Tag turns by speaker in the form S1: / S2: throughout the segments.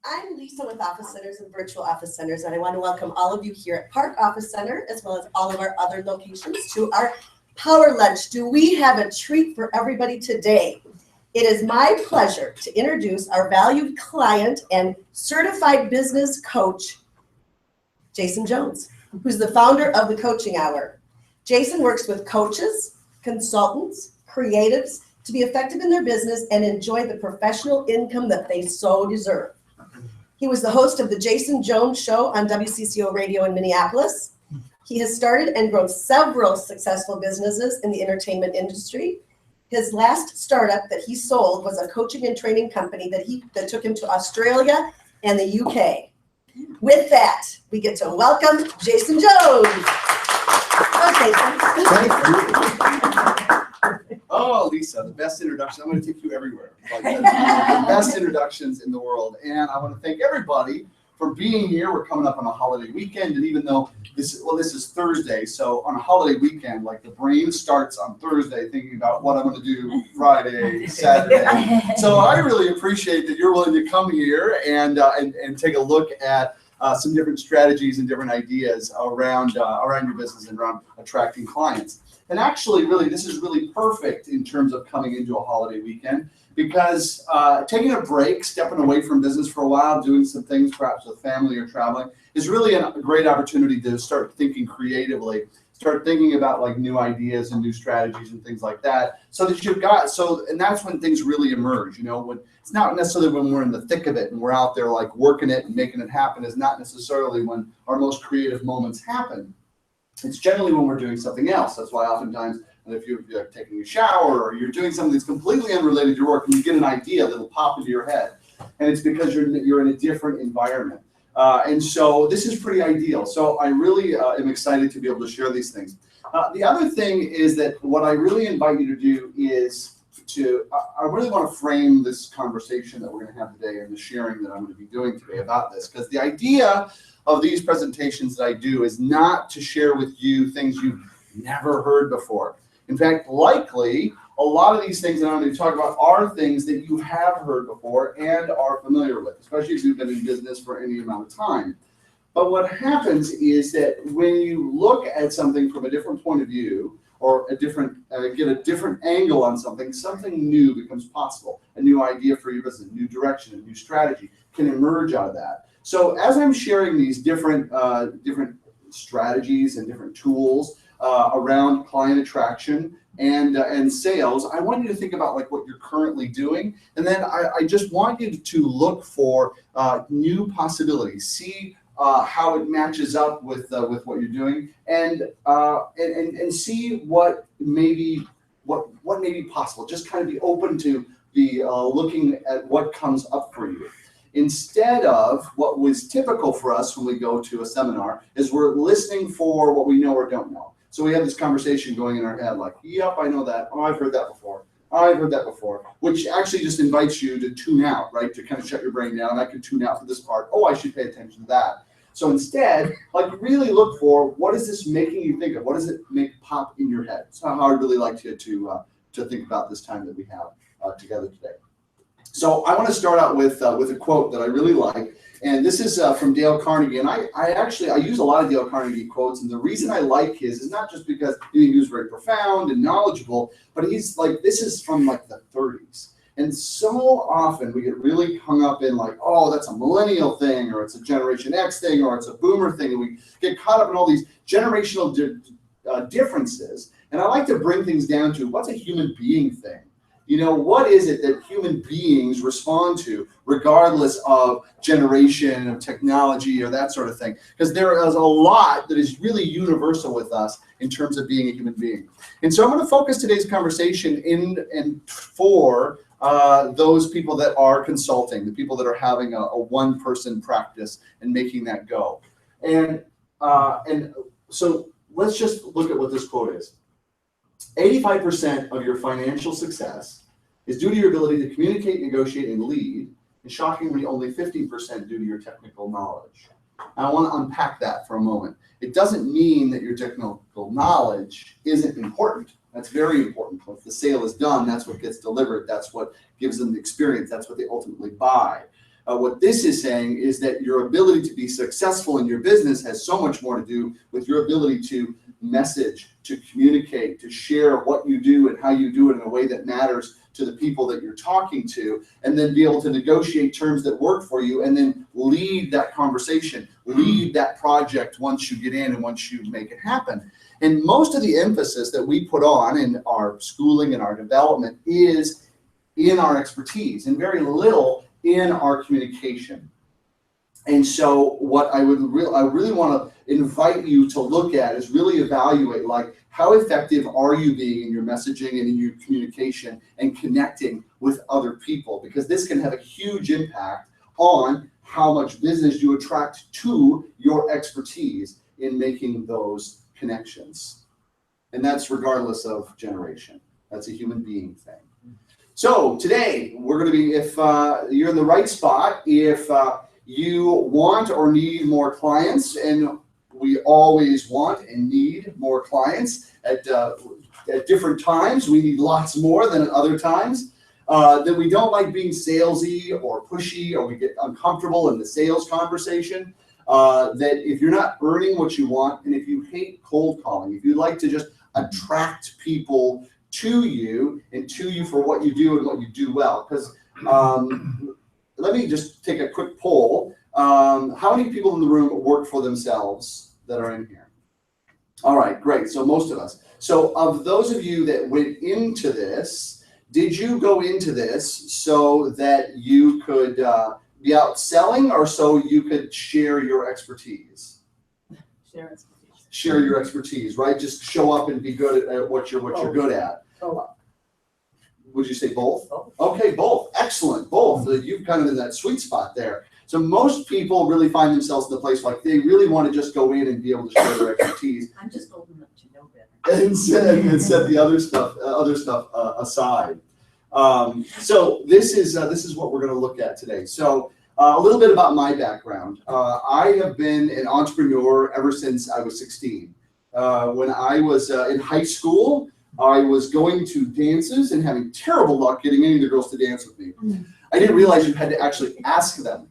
S1: I'm Lisa with Office Centers and Virtual Office Centers, and I want to welcome all of you here at Park Office Center, as well as all of our other locations, to our Power Lunch. Do we have a treat for everybody today? It is my pleasure to introduce our valued client and certified business coach, Jason Jones, who's the founder of the Coaching Hour. Jason works with coaches, consultants, creatives to be effective in their business and enjoy the professional income that they so deserve. He was the host of the Jason Jones Show on WCCO Radio in Minneapolis. He has started and grown several successful businesses in the entertainment industry. His last startup that he sold was a coaching and training company that took him to Australia and the UK. With that, we get to welcome Jason Jones. Okay.
S2: Thank you. Oh, Lisa, the best introduction. I'm going to take you everywhere. Like, the best introductions in the world. And I want to thank everybody for being here. We're coming up on a holiday weekend, and even though this is Thursday, so on a holiday weekend, like the brain starts on Thursday thinking about what I'm going to do Friday, Saturday. So I really appreciate that you're willing to come here and take a look at some different strategies and different ideas around your business and around attracting clients. And actually, really, this is really perfect in terms of coming into a holiday weekend, because taking a break, stepping away from business for a while, doing some things perhaps with family or traveling is really a great opportunity to start thinking creatively, start thinking about like new ideas and new strategies and things like that, so that and that's when things really emerge. You know, when it's not necessarily when we're in the thick of it and we're out there like working it and making it happen, is not necessarily when our most creative moments happen. It's generally when we're doing something else. That's why oftentimes, if you're taking a shower or you're doing something that's completely unrelated to your work, and you get an idea that'll pop into your head, and it's because you're in a different environment. And so this is pretty ideal. So I really am excited to be able to share these things. The other thing is that what I really invite you to do is I really want to frame this conversation that we're going to have today and the sharing that I'm going to be doing today about this, because the idea of these presentations that I do is not to share with you things you've never heard before. In fact, likely, a lot of these things that I'm going to talk about are things that you have heard before and are familiar with, especially if you've been in business for any amount of time. But what happens is that when you look at something from a different point of view, or get a different angle on something new becomes possible. A new idea for your business, a new direction, a new strategy can emerge out of that. So as I'm sharing these different strategies and different tools around client attraction and sales, I want you to think about like what you're currently doing, and then I just want you to look for new possibilities, see how it matches up with what you're doing, and see what may be possible. Just kind of be open to be looking at what comes up for you. Instead of what was typical for us when we go to a seminar, is we're listening for what we know or don't know. So we have this conversation going in our head like, yep, I know that. Oh, I've heard that before. I've heard that before, which actually just invites you to tune out, right? To kind of shut your brain down. I can tune out for this part. Oh, I should pay attention to that. So instead, like really look for, what is this making you think of? What does it make pop in your head? So how I'd really like you to think about this time that we have together today. So I want to start out with a quote that I really like, and this is from Dale Carnegie. And I use a lot of Dale Carnegie quotes, and the reason I like his is not just because he was very profound and knowledgeable, but he's like, this is from like the 30s. And so often we get really hung up in like, oh, that's a millennial thing, or it's a Generation X thing, or it's a boomer thing, and we get caught up in all these generational differences. And I like to bring things down to, what's a human being thing? You know, what is it that human beings respond to regardless of generation, of technology, or that sort of thing? Because there is a lot that is really universal with us in terms of being a human being. And so I'm going to focus today's conversation for those people that are consulting, the people that are having a one-person practice and making that go. And so let's just look at what this quote is. 85% of your financial success is due to your ability to communicate, negotiate, and lead, and shockingly only 15% due to your technical knowledge. I want to unpack that for a moment. It doesn't mean that your technical knowledge isn't important. That's very important. If the sale is done, that's what gets delivered. That's what gives them the experience. That's what they ultimately buy. What this is saying is that your ability to be successful in your business has so much more to do with your ability to message, to communicate, to share what you do and how you do it in a way that matters to the people that you're talking to, and then be able to negotiate terms that work for you, and then lead that conversation, lead that project once you get in and once you make it happen. And most of the emphasis that we put on in our schooling and our development is in our expertise, and very little in our communication. And so what I really want to invite you to look at is really evaluate, like, how effective are you being in your messaging and in your communication and connecting with other people? Because this can have a huge impact on how much business you attract to your expertise in making those connections. And that's regardless of generation. That's a human being thing. So today we're going to be, if you're in the right spot, if you want or need more clients, and we always want and need more clients at different times. We need lots more than at other times. That we don't like being salesy or pushy, or we get uncomfortable in the sales conversation. That if you're not earning what you want, and if you hate cold calling, if you'd like to just attract people to you and to you for what you do and what you do well. Because let me just take a quick poll. How many people in the room work for themselves that are in here? All right, great. So most of us. So of those of you that went into this, did you go into this so that you could be out selling, or so you could share your expertise?
S3: Share expertise.
S2: Share your expertise, right? Just show up and be good at what you're good at. Would you say both?
S3: Both.
S2: Okay, both. Excellent. Both. You've kind of in that sweet spot there. So most people really find themselves in the place like they really want to just go in and be able to share their expertise.
S3: I'm just old enough to know better.
S2: And set the other stuff aside. So this is what we're going to look at today. So a little bit about my background. I have been an entrepreneur ever since I was 16. When I was in high school, I was going to dances and having terrible luck getting any of the girls to dance with me. I didn't realize you had to actually ask them.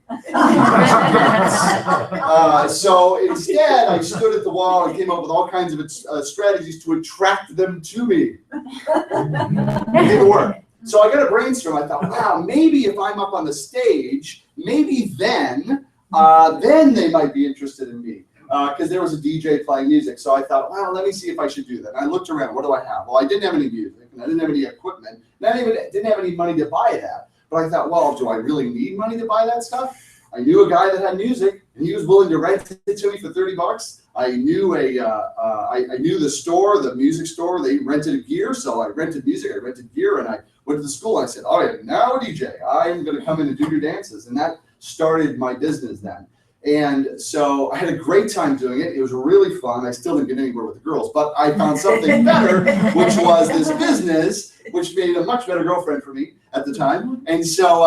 S2: So instead, I stood at the wall and came up with all kinds of strategies to attract them to me. It didn't work. So I got a brainstorm. I thought, wow, maybe if I'm up on the stage, maybe then they might be interested in me. Because there was a DJ playing music. So I thought, well, let me see if I should do that. And I looked around. What do I have? Well, I didn't have any music, and I didn't have any equipment, and I didn't have any money to buy it at. But I thought, well, do I really need money to buy that stuff? I knew a guy that had music, and he was willing to rent it to me for $30. I knew I knew the store, the music store. They rented gear, so I rented music. I rented gear, and I went to the school. I said, all right, now DJ, I'm going to come in and do your dances, and that started my business then. And so I had a great time doing it. It was really fun. I still didn't get anywhere with the girls, but I found something better, which was this business, which made a much better girlfriend for me at the time. And so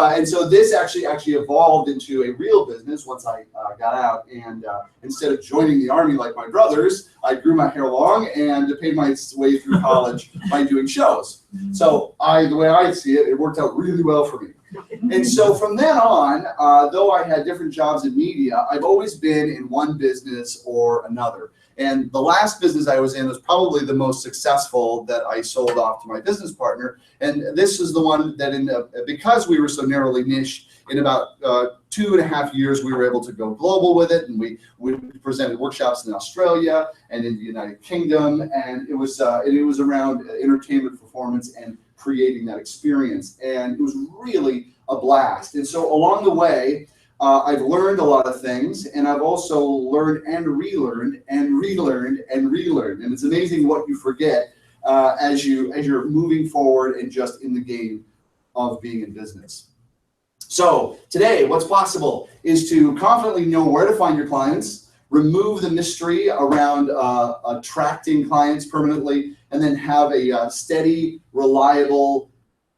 S2: this actually evolved into a real business once I got out. And instead of joining the Army like my brothers, I grew my hair long and paid my way through college by doing shows. So the way I see it, it worked out really well for me. And so from then on, though I had different jobs in media, I've always been in one business or another. And the last business I was in was probably the most successful that I sold off to my business partner. And this is the one that, because we were so narrowly niched, in about 2.5 years, we were able to go global with it. And we presented workshops in Australia and in the United Kingdom. And it was around entertainment performance and creating that experience, and it was really a blast. And so along the way, I've learned a lot of things, and I've also learned and relearned and relearned and relearned. And it's amazing what you forget as you're moving forward and just in the game of being in business. So today, what's possible is to confidently know where to find your clients, remove the mystery around attracting clients permanently, and then have a steady, reliable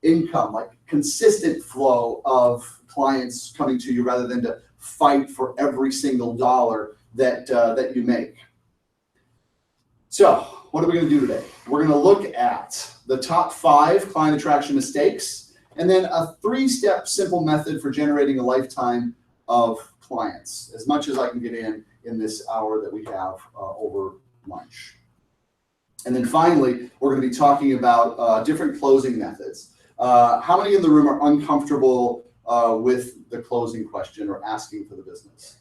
S2: income, like consistent flow of clients coming to you rather than to fight for every single dollar that you make. So what are we going to do today? We're going to look at the top 5 client attraction mistakes, And then a 3-step simple method for generating a lifetime of clients, as much as I can get in this hour that we have over lunch. And then finally, we're going to be talking about different closing methods. How many in the room are uncomfortable with the closing question or asking for the business?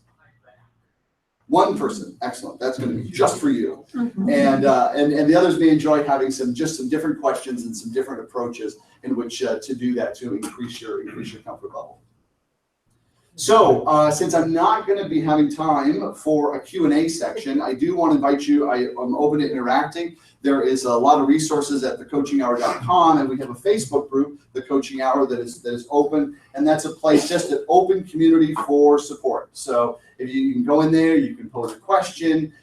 S2: One person, excellent. That's going to be just for you. And the others may enjoy having some different questions and some different approaches in which to do that to increase your comfort level. So since I'm not going to be having time for a Q&A section, I do want to invite you. I'm open to interacting. There is a lot of resources at thecoachinghour.com, and we have a Facebook group, The Coaching Hour, that is open, and that's a place, just an open community for support. So if you can go in there, you can pose a question,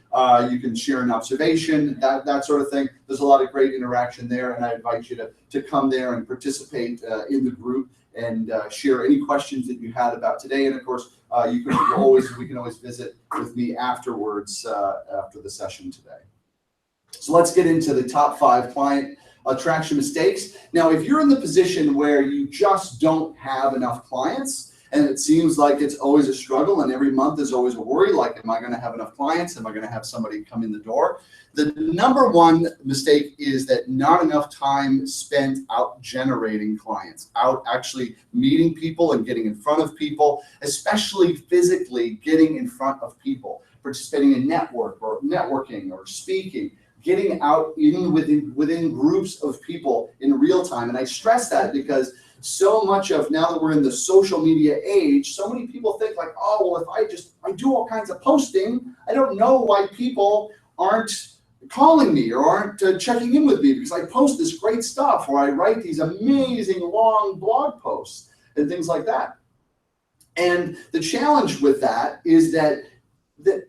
S2: you can share an observation, that sort of thing. There's a lot of great interaction there, and I invite you to come there and participate in the group and share any questions that you had about today. And of course, we can always visit with me afterwards after the session today. So let's get into the top 5 client attraction mistakes. Now, if you're in the position where you just don't have enough clients, and it seems like it's always a struggle, and every month is always a worry, like, am I going to have enough clients? Am I going to have somebody come in the door? The number one mistake is that not enough time spent out generating clients, out actually meeting people and getting in front of people, especially physically getting in front of people, participating in networking or speaking, getting out even within groups of people in real time. And I stress that because so much of, now that we're in the social media age, so many people think like, oh, well, if I do all kinds of posting, I don't know why people aren't calling me or aren't checking in with me because I post this great stuff, or I write these amazing long blog posts and things like that. And the challenge with that is that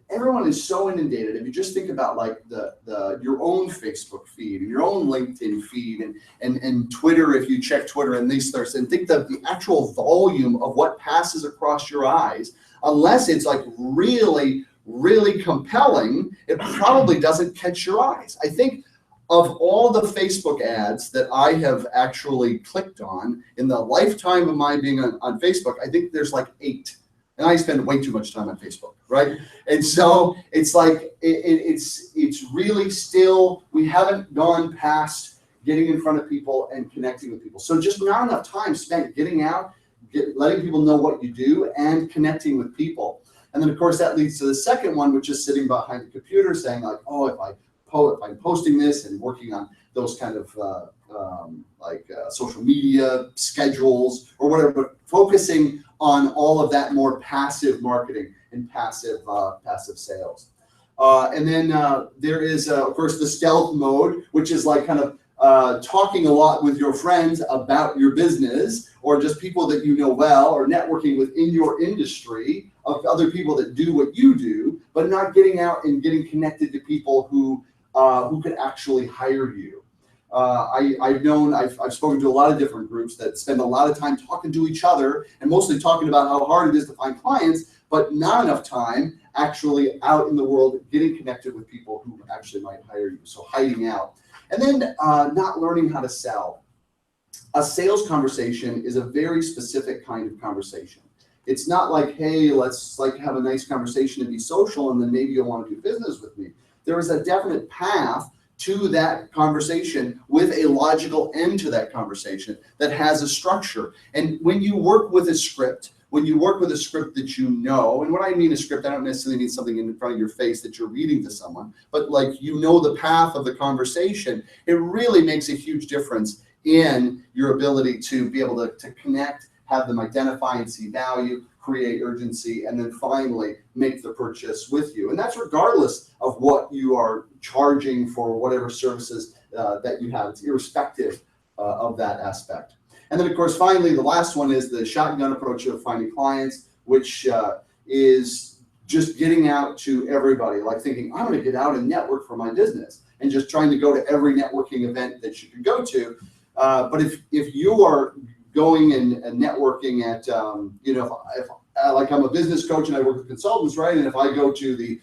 S2: everyone is so inundated. If you just think about like your own Facebook feed and your own LinkedIn feed and Twitter, if you check Twitter and these things, and think that the actual volume of what passes across your eyes, unless it's like really, really compelling, it probably doesn't catch your eyes. I think of all the Facebook ads that I have actually clicked on in the lifetime of my being on Facebook, I think there's like 8. And I spend way too much time on Facebook, right? And so it's like, it's really still, we haven't gone past getting in front of people and connecting with people. So just not enough time spent getting out, letting people know what you do and connecting with people. And then of course that leads to the second one, which is sitting behind the computer saying like, oh, if I'm posting this and working on those kind of social media schedules or whatever, but focusing on all of that more passive marketing and passive sales. And then there is, of course, the stealth mode, which is like kind of talking a lot with your friends about your business, or just people that you know well, or networking within your industry of other people that do what you do, but not getting out and getting connected to people who could actually hire you. I've spoken to a lot of different groups that spend a lot of time talking to each other and mostly talking about how hard it is to find clients, but not enough time actually out in the world getting connected with people who actually might hire you. So hiding out. And then not learning how to sell. A sales conversation is a very specific kind of conversation. It's not like, hey, let's like have a nice conversation and be social and then maybe you'll want to do business with me. There is a definite path to that conversation with a logical end to that conversation that has a structure. And when you work with a script, that you know, and when I mean a script, I don't necessarily mean something in front of your face that you're reading to someone, but like you know the path of the conversation, it really makes a huge difference in your ability to be able to connect, have them identify and see value, create urgency, and then finally make the purchase with you. And that's regardless of what you are charging for whatever services that you have. It's irrespective of that aspect. And then of course, finally, the last one is the shotgun approach of finding clients, which is just getting out to everybody, like thinking, I'm gonna get out and network for my business, and just trying to go to every networking event that you can go to. But if you are going and networking at, if like I'm a business coach and I work with consultants, right? And if I go to the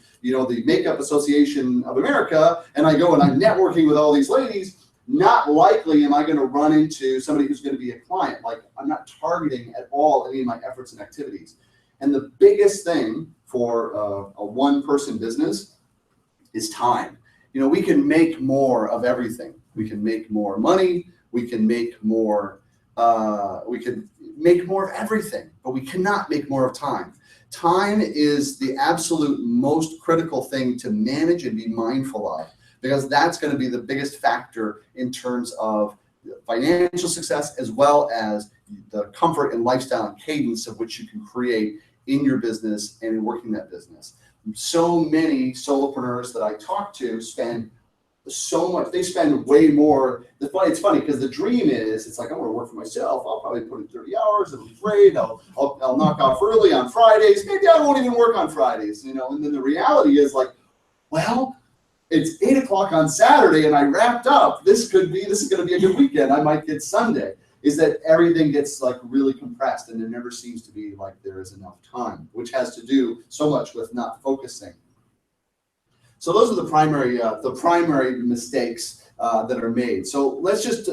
S2: Makeup Association of America and I go and I'm networking with all these ladies, not likely am I going to run into somebody who's going to be a client. Like, I'm not targeting at all any of my efforts and activities. And the biggest thing for a one-person business is time. You know, we can make more of everything. We can make more money. We can make more. We can make more of everything, but we cannot make more of time. Time is the absolute most critical thing to manage and be mindful of, because that's going to be the biggest factor in terms of financial success, as well as the comfort and lifestyle and cadence of which you can create in your business and in working that business. So many solopreneurs that I talk to spend so much, they spend way more. It's funny because the dream is, it's like, I want to work for myself. I'll probably put in 30 hours. It'll be great. I'll knock off early on Fridays. Maybe I won't even work on Fridays, you know. And then the reality is like, well, it's 8 o'clock on Saturday and I wrapped up. This is going to be a good weekend. I might get Sunday. Is that everything gets like really compressed, and there never seems to be like there is enough time, which has to do so much with not focusing. So those are the primary mistakes that are made. So let's just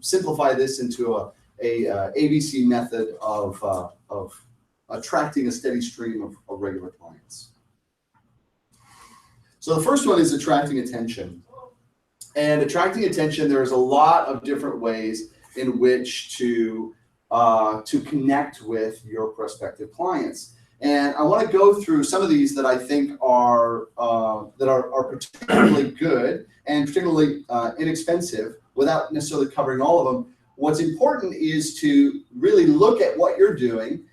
S2: simplify this into a ABC method of attracting a steady stream of regular clients. So the first one is attracting attention. And attracting attention, there's a lot of different ways in which to connect with your prospective clients. And I want to go through some of these that I think are particularly good and particularly inexpensive, without necessarily covering all of them. What's important is to really look at what you're doing,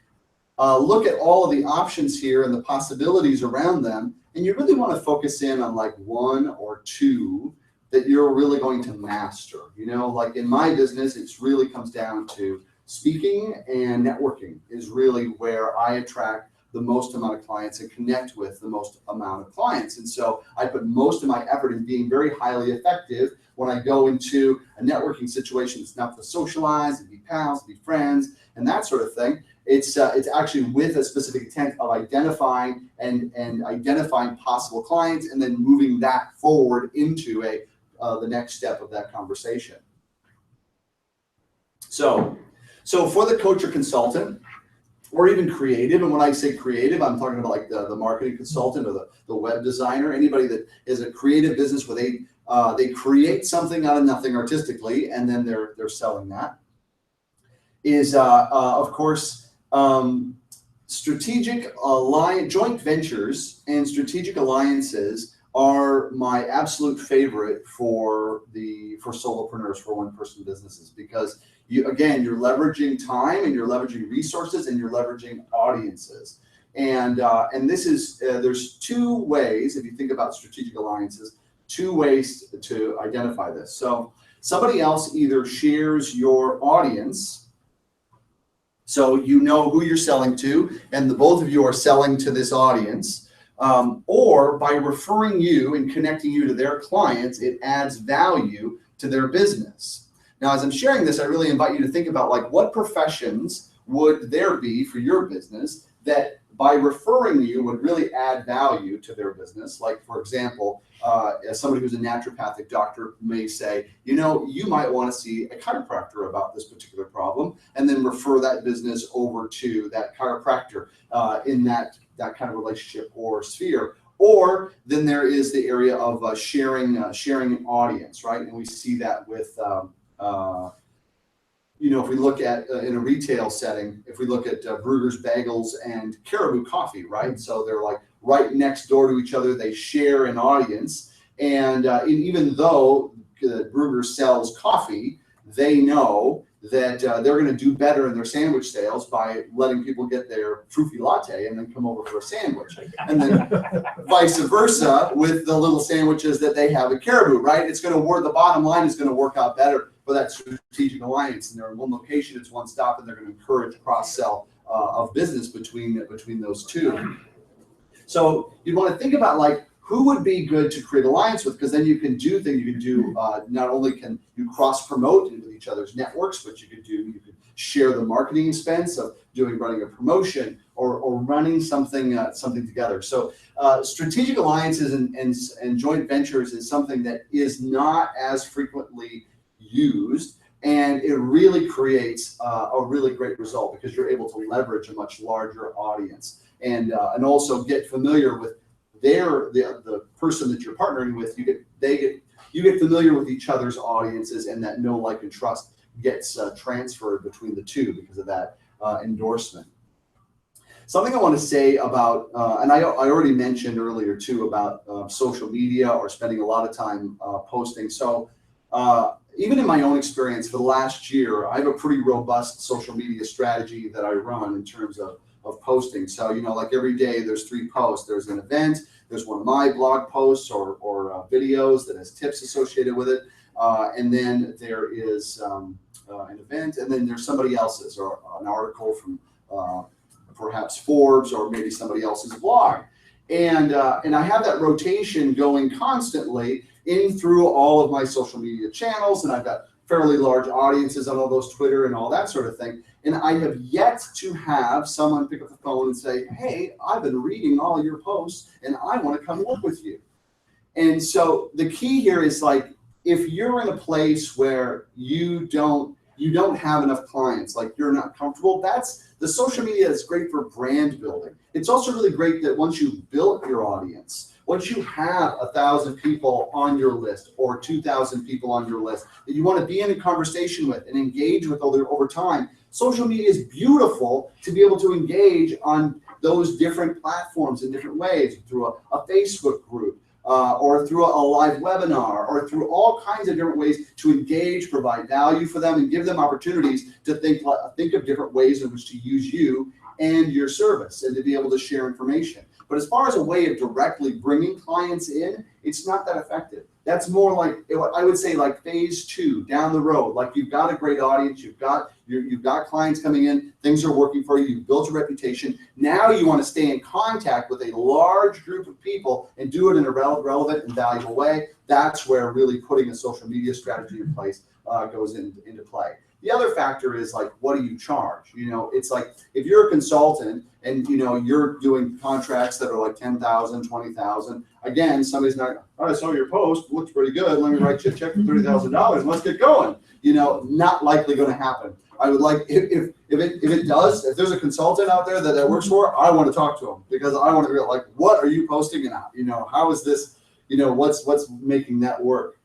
S2: look at all of the options here and the possibilities around them, and you really want to focus in on like one or two that you're really going to master. You know, like in my business, it really comes down to speaking and networking is really where I attract the most amount of clients and connect with the most amount of clients. And so I put most of my effort in being very highly effective when I go into a networking situation. It's not to socialize and be pals, be friends, and that sort of thing. It's actually with a specific intent of identifying and identifying possible clients, and then moving that forward into the next step of that conversation. So for the coach or consultant, or even creative, and when I say creative, I'm talking about like the marketing consultant or the web designer, anybody that is a creative business where they create something out of nothing artistically, and then they're selling that, is of course strategic joint ventures and strategic alliances are my absolute favorite for solopreneurs, for one-person businesses, because you're leveraging time, and you're leveraging resources, and you're leveraging audiences. And this is there's two ways, if you think about strategic alliances, two ways to identify this. So somebody else either shares your audience, so you know who you're selling to, and the both of you are selling to this audience, or by referring you and connecting you to their clients, it adds value to their business. Now, as I'm sharing this, I really invite you to think about like, what professions would there be for your business that by referring you would really add value to their business? Like, for example, as somebody who's a naturopathic doctor may say, you know, you might want to see a chiropractor about this particular problem, and then refer that business over to that chiropractor in that kind of relationship or sphere. Or then there is the area of sharing an audience, right? And we see that with if we look at in a retail setting, if we look at Brugger's Bagels and Caribou Coffee, right? So they're like right next door to each other. They share an audience, and even though Brugger sells coffee, they know that they're going to do better in their sandwich sales by letting people get their fruity latte and then come over for a sandwich. And then vice versa with the little sandwiches that they have at Caribou, right? It's going to work. The bottom line is going to work out better for that strategic alliance. And they're in one location, it's one stop, and they're going to encourage cross-sell of business between those two. So you want to think about like, who would be good to create alliance with, because then you can do things. You can do not only can you cross promote into each other's networks, but you could share the marketing expense of running a promotion or running something together. So strategic alliances and joint ventures is something that is not as frequently used, and it really creates a really great result because you're able to leverage a much larger audience and also get familiar with the person that you're partnering with. You get familiar with each other's audiences, and that know, like, and trust gets transferred between the two because of that endorsement. Something I want to say about, and I already mentioned earlier too about social media or spending a lot of time posting. So even in my own experience for the last year, I have a pretty robust social media strategy that I run in terms of posting. So, like every day there's 3 posts. There's an event, there's one of my blog posts or videos that has tips associated with it. And then there is an event, and then there's somebody else's, or an article from perhaps Forbes, or maybe somebody else's blog. And I have that rotation going constantly in through all of my social media channels, and I've got fairly large audiences on all those Twitter and all that sort of thing. And I have yet to have someone pick up the phone and say, hey, I've been reading all your posts and I want to come work with you. And so the key here is, like, if you're in a place where you don't have enough clients, like you're not comfortable, the social media is great for brand building. It's also really great that once you've built your audience, once you have 1,000 people on your list or 2,000 people on your list that you want to be in a conversation with and engage with over time, social media is beautiful to be able to engage on those different platforms in different ways, through a Facebook group, or through a live webinar, or through all kinds of different ways to engage, provide value for them, and give them opportunities to think of different ways in which to use you and your service, and to be able to share information. But as far as a way of directly bringing clients in, it's not that effective. That's more like, I would say, like phase 2 down the road. Like, you've got a great audience, you've got clients coming in, things are working for you, you've built a reputation. Now you want to stay in contact with a large group of people and do it in a relevant and valuable way. That's where really putting a social media strategy in place goes into play. The other factor is, like, what do you charge? It's like, if you're a consultant and you're doing contracts that are like 10,000, 20,000. Again, somebody's not, I saw your post, looks pretty good. Let me write you a check for $30,000. Let's get going. Not likely going to happen. I would like, if it does, if there's a consultant out there that works for, I want to talk to them, because I want to be like, what are you posting and how is this, what's making that work?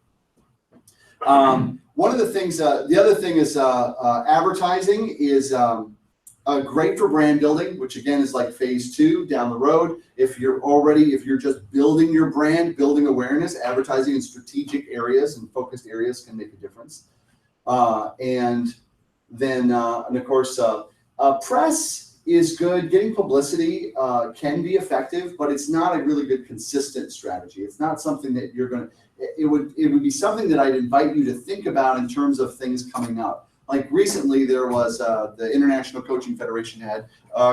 S2: One of the things, the other thing is advertising is great for brand building, which again is like phase 2 down the road. If you're just building your brand, building awareness, advertising in strategic areas and focused areas can make a difference. And of course, press is good. Getting publicity can be effective, but it's not a really good consistent strategy. It's not something that you're going to, it would be something that I'd invite you to think about in terms of things coming up. Like recently, there was the International Coaching Federation had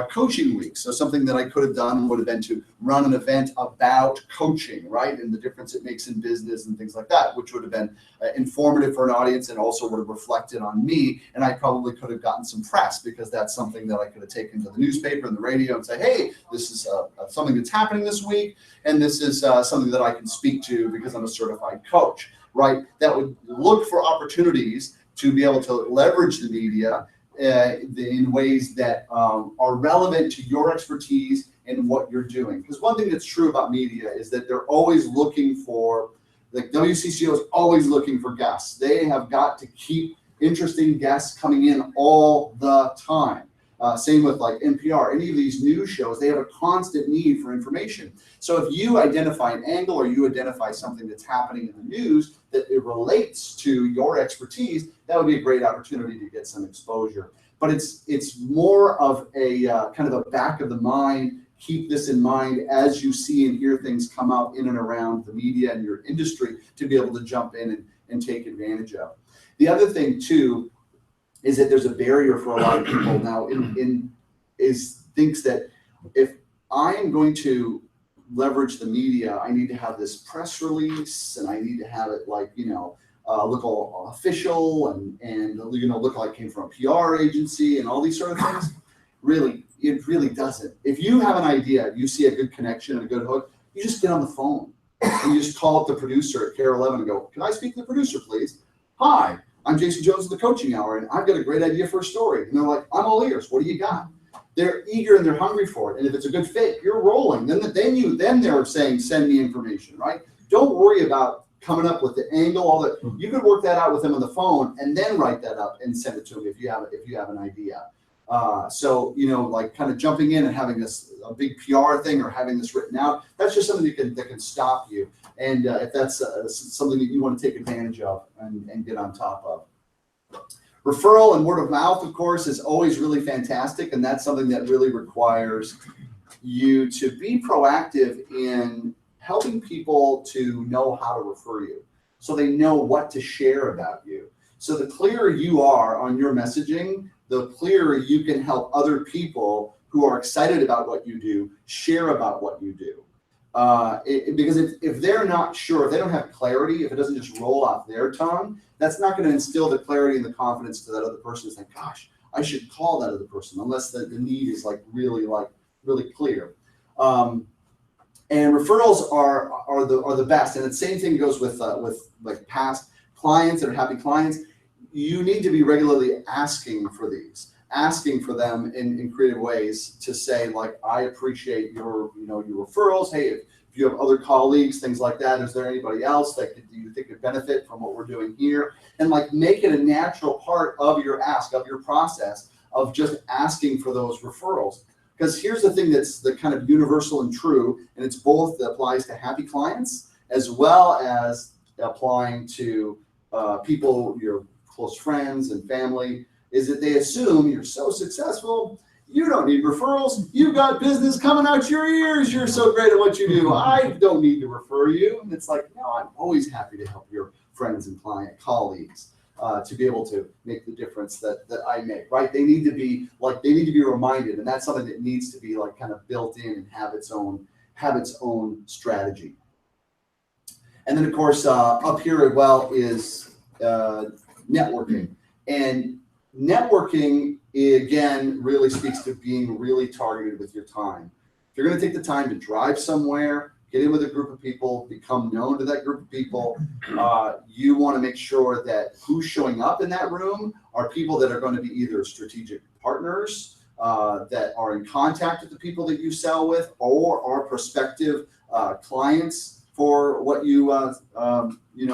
S2: coaching week. So something that I could have done would have been to run an event about coaching, right? And the difference it makes in business and things like that, which would have been informative for an audience and also would have reflected on me. And I probably could have gotten some press, because that's something that I could have taken to the newspaper and the radio and say, hey, this is something that's happening this week. And this is something that I can speak to because I'm a certified coach, right? That would look for opportunities to be able to leverage the media in ways that are relevant to your expertise and what you're doing. Because one thing that's true about media is that they're always looking for, like WCCO is always looking for guests. They have got to keep interesting guests coming in all the time. Same with like NPR, any of these news shows, they have a constant need for information. So if you identify an angle or you identify something that's happening in the news that it relates to your expertise, that would be a great opportunity to get some exposure. But it's more of a kind of a back of the mind. Keep this in mind as you see and hear things come up in and around the media and your industry to be able to jump in and take advantage of. The other thing too is that there's a barrier for a lot of people now thinks that if I am going to leverage the media, I need to have this press release, and I need to have it like, look all official and look like it came from a PR agency and all these sort of things. Really, it really doesn't. If you have an idea, you see a good connection and a good hook, you just get on the phone and you just call up the producer at KARE 11 and go, "Can I speak to the producer, please? Hi, I'm Jason Jones of the Coaching Hour, and I've got a great idea for a story." And they're like, "I'm all ears. What do you got?" They're eager and they're hungry for it. And if it's a good fit, you're rolling. Then they're saying, "Send me information," right? Don't worry about coming up with the angle, all that. You could work that out with them on the phone and then write that up and send it to them if you have an idea. So like kind of jumping in and having a big PR thing or having this written out, that's just something that can stop you. And if that's something that you want to take advantage of and get on top of. Referral and word of mouth, of course, is always really fantastic, and that's something that really requires you to be proactive in helping people to know how to refer you, so they know what to share about you. So the clearer you are on your messaging, the clearer you can help other people who are excited about what you do share about what you do. Because if they're not sure, if they don't have clarity, if it doesn't just roll off their tongue, that's not going to instill the clarity and the confidence to that other person. It's like, gosh, I should call that other person, unless the need is really clear. And referrals are the best. And the same thing goes with like past clients that are happy clients. You need to be regularly asking for them in creative ways to say, like, I appreciate your referrals. Hey, if you have other colleagues, things like that, is there anybody else that you think could benefit from what we're doing here? And like make it a natural part of your ask, of your process of just asking for those referrals. Because here's the thing that's the kind of universal and true, and it's both that applies to happy clients as well as applying to people, your close friends and family, is that they assume you're so successful, you don't need referrals, you've got business coming out your ears, you're so great at what you do, I don't need to refer you. And it's like, no, I'm always happy to help your friends and colleagues to be able to make the difference that I make, right? They need to be reminded, and that's something that needs to be like kind of built in and have its own strategy. And then of course up here as well is networking. And networking, again, really speaks to being really targeted with your time. If you're going to take the time to drive somewhere, get in with a group of people, become known to that group of people, you want to make sure that who's showing up in that room are people that are going to be either strategic partners that are in contact with the people that you sell with, or are prospective clients for what you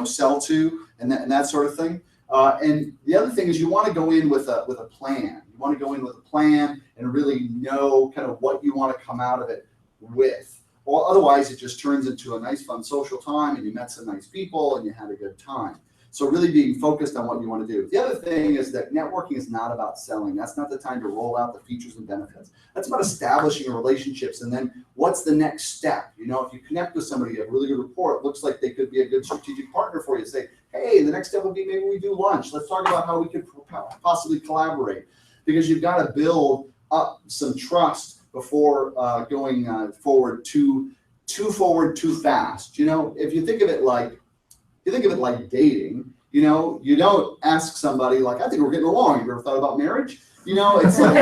S2: sell to, and that sort of thing. And the other thing is you want to go in with a plan. You want to go in with a plan and really know kind of what you want to come out of it with. Or otherwise, it just turns into a nice, fun social time, and you met some nice people and you had a good time. So really being focused on what you want to do. The other thing is that networking is not about selling. That's not the time to roll out the features and benefits. That's about establishing relationships. And then what's the next step? If you connect with somebody, you have a really good rapport, it looks like they could be a good strategic partner for you. Say, hey, the next step would be maybe we do lunch. Let's talk about how we could possibly collaborate. Because you've got to build up some trust before going forward too fast. If you think of it like dating, you don't ask somebody like, I think we're getting along. You ever thought about marriage? It's like,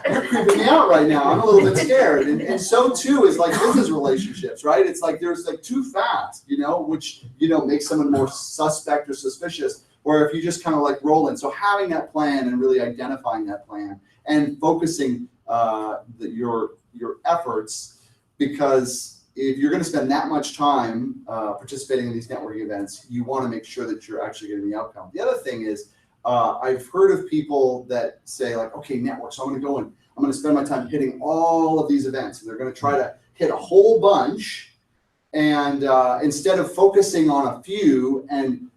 S2: you're creeping me out right now. I'm a little bit scared. And so too is like business relationships, right? It's like there's like too fast, which, makes someone more suspect or suspicious, or if you just kind of like roll in. So having that plan and really identifying that plan and focusing your efforts, because if you're going to spend that much time participating in these networking events, you want to make sure that you're actually getting the outcome. The other thing is, I've heard of people that say like, okay, network, so I'm going to go in, I'm going to spend my time hitting all of these events, and they're going to try to hit a whole bunch, and instead of focusing on a few and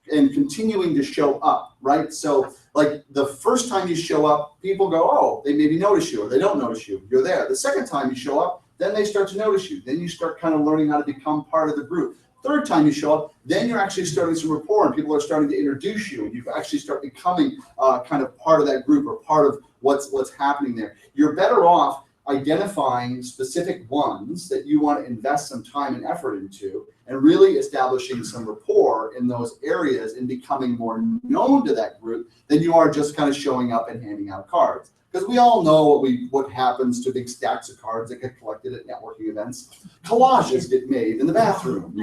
S2: continuing to show up, right? So like the first time you show up, people go, oh, they maybe notice you, or they don't notice you. You're there. The second time you show up, then they start to notice you. Then you start kind of learning how to become part of the group. Third time you show up, then you're actually starting some rapport, and people are starting to introduce you, and you actually start becoming kind of part of that group, or part of what's happening there. You're better off identifying specific ones that you want to invest some time and effort into, and really establishing some rapport in those areas and becoming more known to that group than you are just kind of showing up and handing out cards. Because we all know what happens to big stacks of cards that get collected at networking events. Collages get made in the bathroom,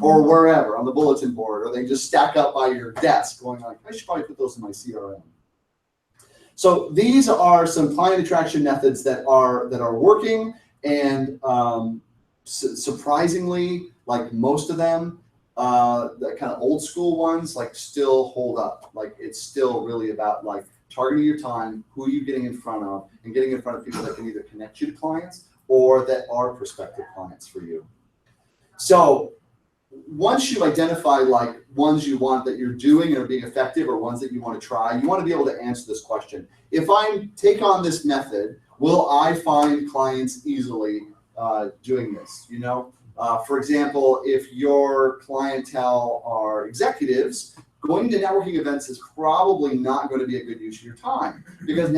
S2: or wherever on the bulletin board, or they just stack up by your desk going like, I should probably put those in my CRM. So these are some client attraction methods that are working, and surprisingly, like most of them, the kind of old school ones like still hold up. Like it's still really about like targeting your time, who are you getting in front of, and getting in front of people that can either connect you to clients or that are prospective clients for you. So once you identify like ones you want that you're doing and are being effective, or ones that you want to try, you want to be able to answer this question. If I take on this method, will I find clients easily doing this? For example, if your clientele are executives, going to networking events is probably not going to be a good use of your time, because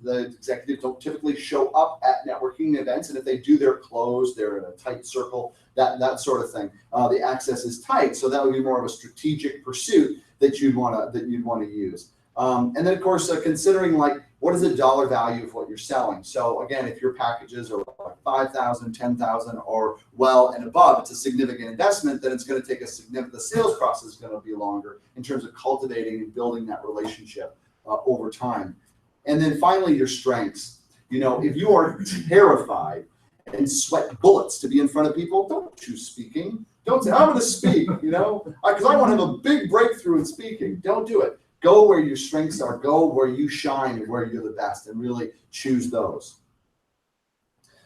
S2: the executives don't typically show up at networking events, and if they do, they're closed, they're in a tight circle, that sort of thing. The access is tight, so that would be more of a strategic pursuit that you'd want to use. And then of course, considering like what is the dollar value of what you're selling. So again, if your packages are like 5,000, 10,000, or well and above, it's a significant investment. Then it's going to take the sales process is going to be longer in terms of cultivating and building that relationship over time. And then finally, your strengths. If you are terrified and sweat bullets to be in front of people, don't choose speaking. Don't say, I'm going to speak, because I want to have a big breakthrough in speaking. Don't do it. Go where your strengths are, go where you shine and where you're the best, and really choose those.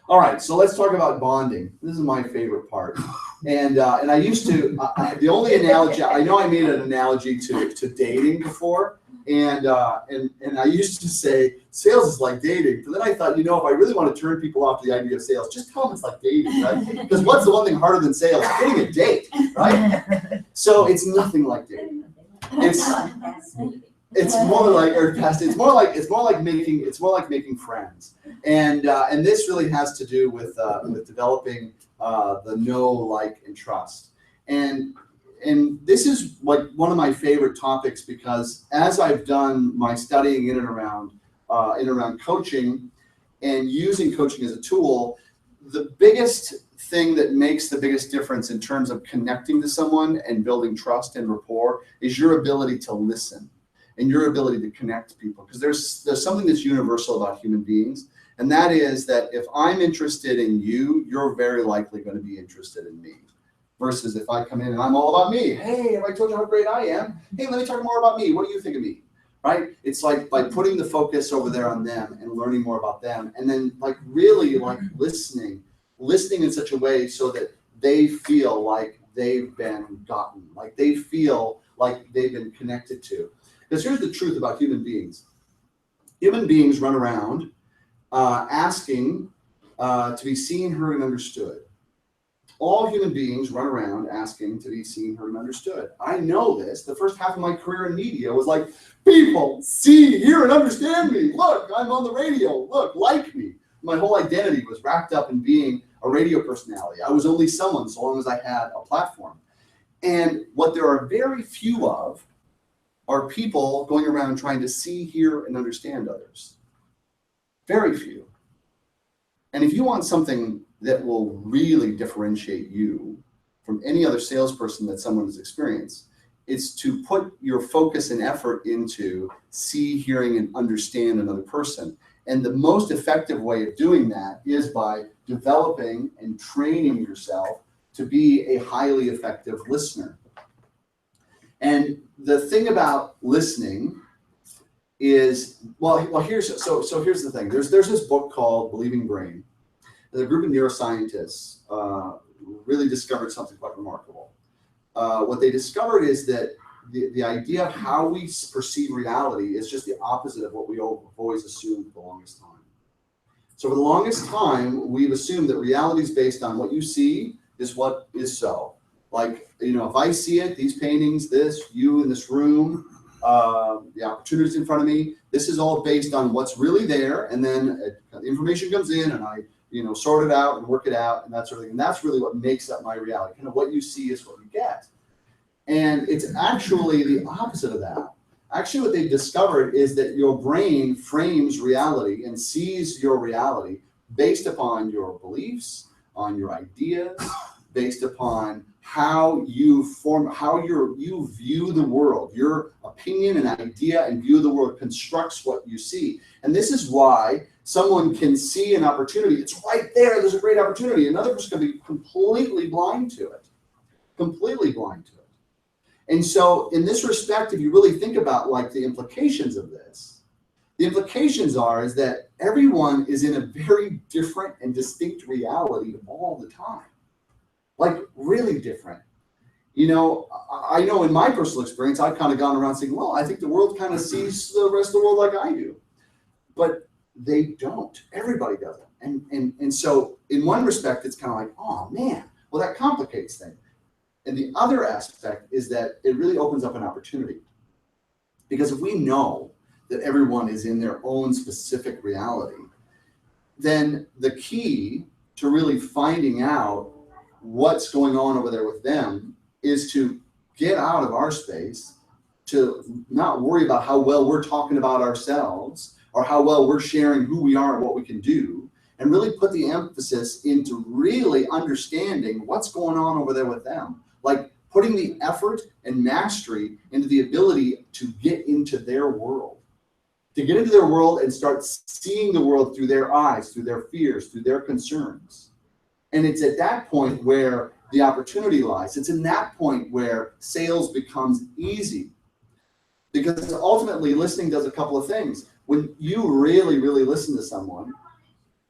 S2: All right, so let's talk about bonding. This is my favorite part. And I used to, the only analogy, I know I made an analogy to dating before, and I used to say, sales is like dating. But then I thought, if I really want to turn people off to the idea of sales, just tell them it's like dating, right? Because what's the one thing harder than sales? Getting a date, right? So it's nothing like dating. It's more like making friends, and this really has to do with developing the know, like, and trust, and this is like one of my favorite topics, because as I've done my studying in and around coaching and using coaching as a tool, the biggest thing that makes the biggest difference in terms of connecting to someone and building trust and rapport is your ability to listen and your ability to connect to people. Because there's something that's universal about human beings, and that is that if I'm interested in you, you're very likely going to be interested in me. Versus if I come in and I'm all about me. Hey, have I told you how great I am? Hey, let me talk more about me. What do you think of me? Right? It's like by putting the focus over there on them and learning more about them, and then like really like listening in such a way so that they feel like they've been gotten, like they feel like they've been connected to. Because here's the truth about human beings. Human beings run around asking to be seen, heard, and understood. All human beings run around asking to be seen, heard, and understood. I know this. The first half of my career in media was like, people see, hear, and understand me. Look, I'm on the radio. Look, like me. My whole identity was wrapped up in being a radio personality. I was only someone so long as I had a platform. And what there are very few of are people going around trying to see, hear, and understand others. Very few. And if you want something that will really differentiate you from any other salesperson that someone has experienced, it's to put your focus and effort into see, hearing, and understand another person. And the most effective way of doing that is by developing and training yourself to be a highly effective listener. And the thing about listening is, here's the thing. There's this book called Believing Brain. The group of neuroscientists really discovered something quite remarkable. What they discovered is that the idea of how we perceive reality is just the opposite of what we have always assumed for the longest time. So for the longest time, we've assumed that reality is based on what you see is what is so. Like, if I see it, these paintings, this, you in this room, the opportunities in front of me. This is all based on what's really there, and then the information comes in, and I sort it out and work it out and that sort of thing. And that's really what makes up my reality. Kind of what you see is what you get. And it's actually the opposite of that. Actually, what they've discovered is that your brain frames reality and sees your reality based upon your beliefs, on your ideas, based upon how you view the world. Your opinion and idea and view of the world constructs what you see. And this is why someone can see an opportunity. It's right there. There's a great opportunity. Another person can be completely blind to it. Completely blind to it. And so in this respect, if you really think about like the implications of this, the implications is that everyone is in a very different and distinct reality all the time. Like really different. I know in my personal experience, I've kind of gone around saying, well, I think the world kind of sees the rest of the world like I do. But they don't. Everybody doesn't. And so in one respect, it's kind of like, oh man, well, that complicates things. And the other aspect is that it really opens up an opportunity. Because if we know that everyone is in their own specific reality, then the key to really finding out what's going on over there with them is to get out of our space, to not worry about how well we're talking about ourselves or how well we're sharing who we are and what we can do, and really put the emphasis into really understanding what's going on over there with them. Like putting the effort and mastery into the ability to get into their world. To get into their world and start seeing the world through their eyes, through their fears, through their concerns. And it's at that point where the opportunity lies. It's in that point where sales becomes easy. Because ultimately, listening does a couple of things. When you really, really listen to someone,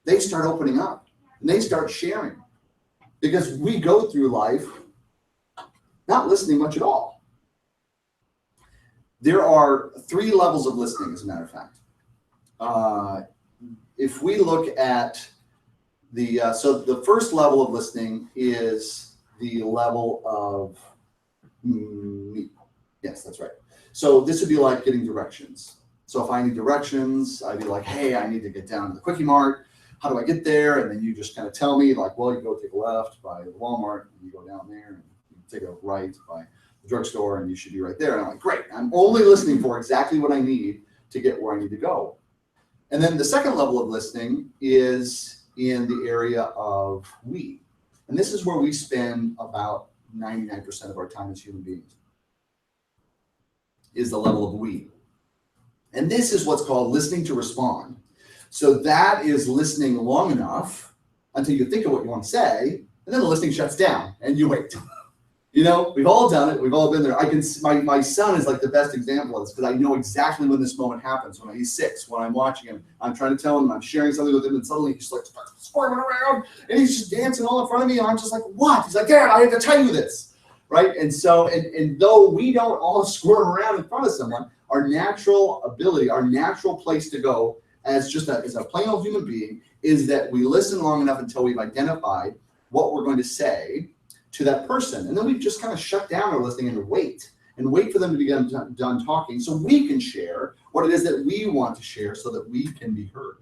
S2: they start opening up and they start sharing. Because we go through life not listening much at all. There are 3 levels of listening, as a matter of fact. If we look at so the first level of listening is the level of me. Yes, that's right. So this would be like getting directions. So if I need directions, I'd be like, hey, I need to get down to the Quickie Mart. How do I get there? And then you just kind of tell me like, well, you go take a left by the Walmart and you go down there and you take a right by the drugstore and you should be right there. And I'm like, great. I'm only listening for exactly what I need to get where I need to go. And then the second level of listening is in the area of we. And this is where we spend about 99% of our time as human beings, is the level of we. And this is what's called listening to respond. So that is listening long enough until you think of what you want to say, and then the listening shuts down and you wait. We've all done it. We've all been there. My son is like the best example of this because I know exactly when this moment happens. When he's 6, when I'm watching him, I'm trying to tell him, I'm sharing something with him, and suddenly he's like squirming around and he's just dancing all in front of me, and I'm just like, what? He's like, Dad, I have to tell you this, right? And so, and though we don't all squirm around in front of someone, our natural ability, our natural place to go as a plain old human being is that we listen long enough until we've identified what we're going to say to that person. And then we just kind of shut down our listening and wait for them to be done talking so we can share what it is that we want to share so that we can be heard.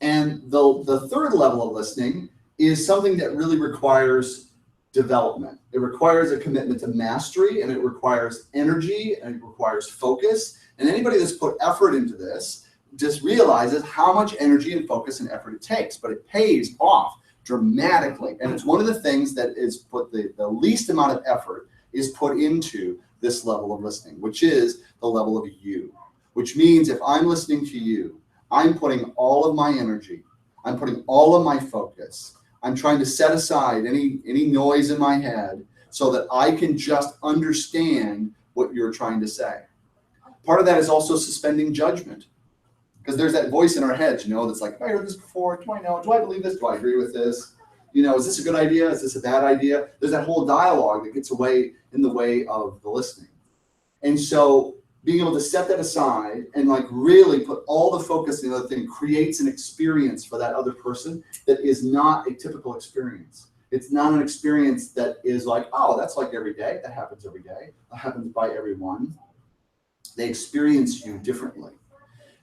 S2: And the third level of listening is something that really requires development. It requires a commitment to mastery, and it requires energy, and it requires focus. And anybody that's put effort into this just realizes how much energy and focus and effort it takes, but it pays off dramatically. And it's one of the things that is put the least amount of effort is put into this level of listening, which is the level of you, which means if I'm listening to you, I'm putting all of my energy, I'm putting all of my focus, I'm trying to set aside any noise in my head so that I can just understand what you're trying to say. Part of that is also suspending judgment. Because there's that voice in our heads, that's like, have I heard this before? Do I know? Do I believe this? Do I agree with this? Is this a good idea? Is this a bad idea? There's that whole dialogue that gets in the way of the listening. And so being able to set that aside and like really put all the focus in the other thing creates an experience for that other person that is not a typical experience. It's not an experience that is like, oh, that's like every day. That happens every day. That happens by everyone. They experience you differently.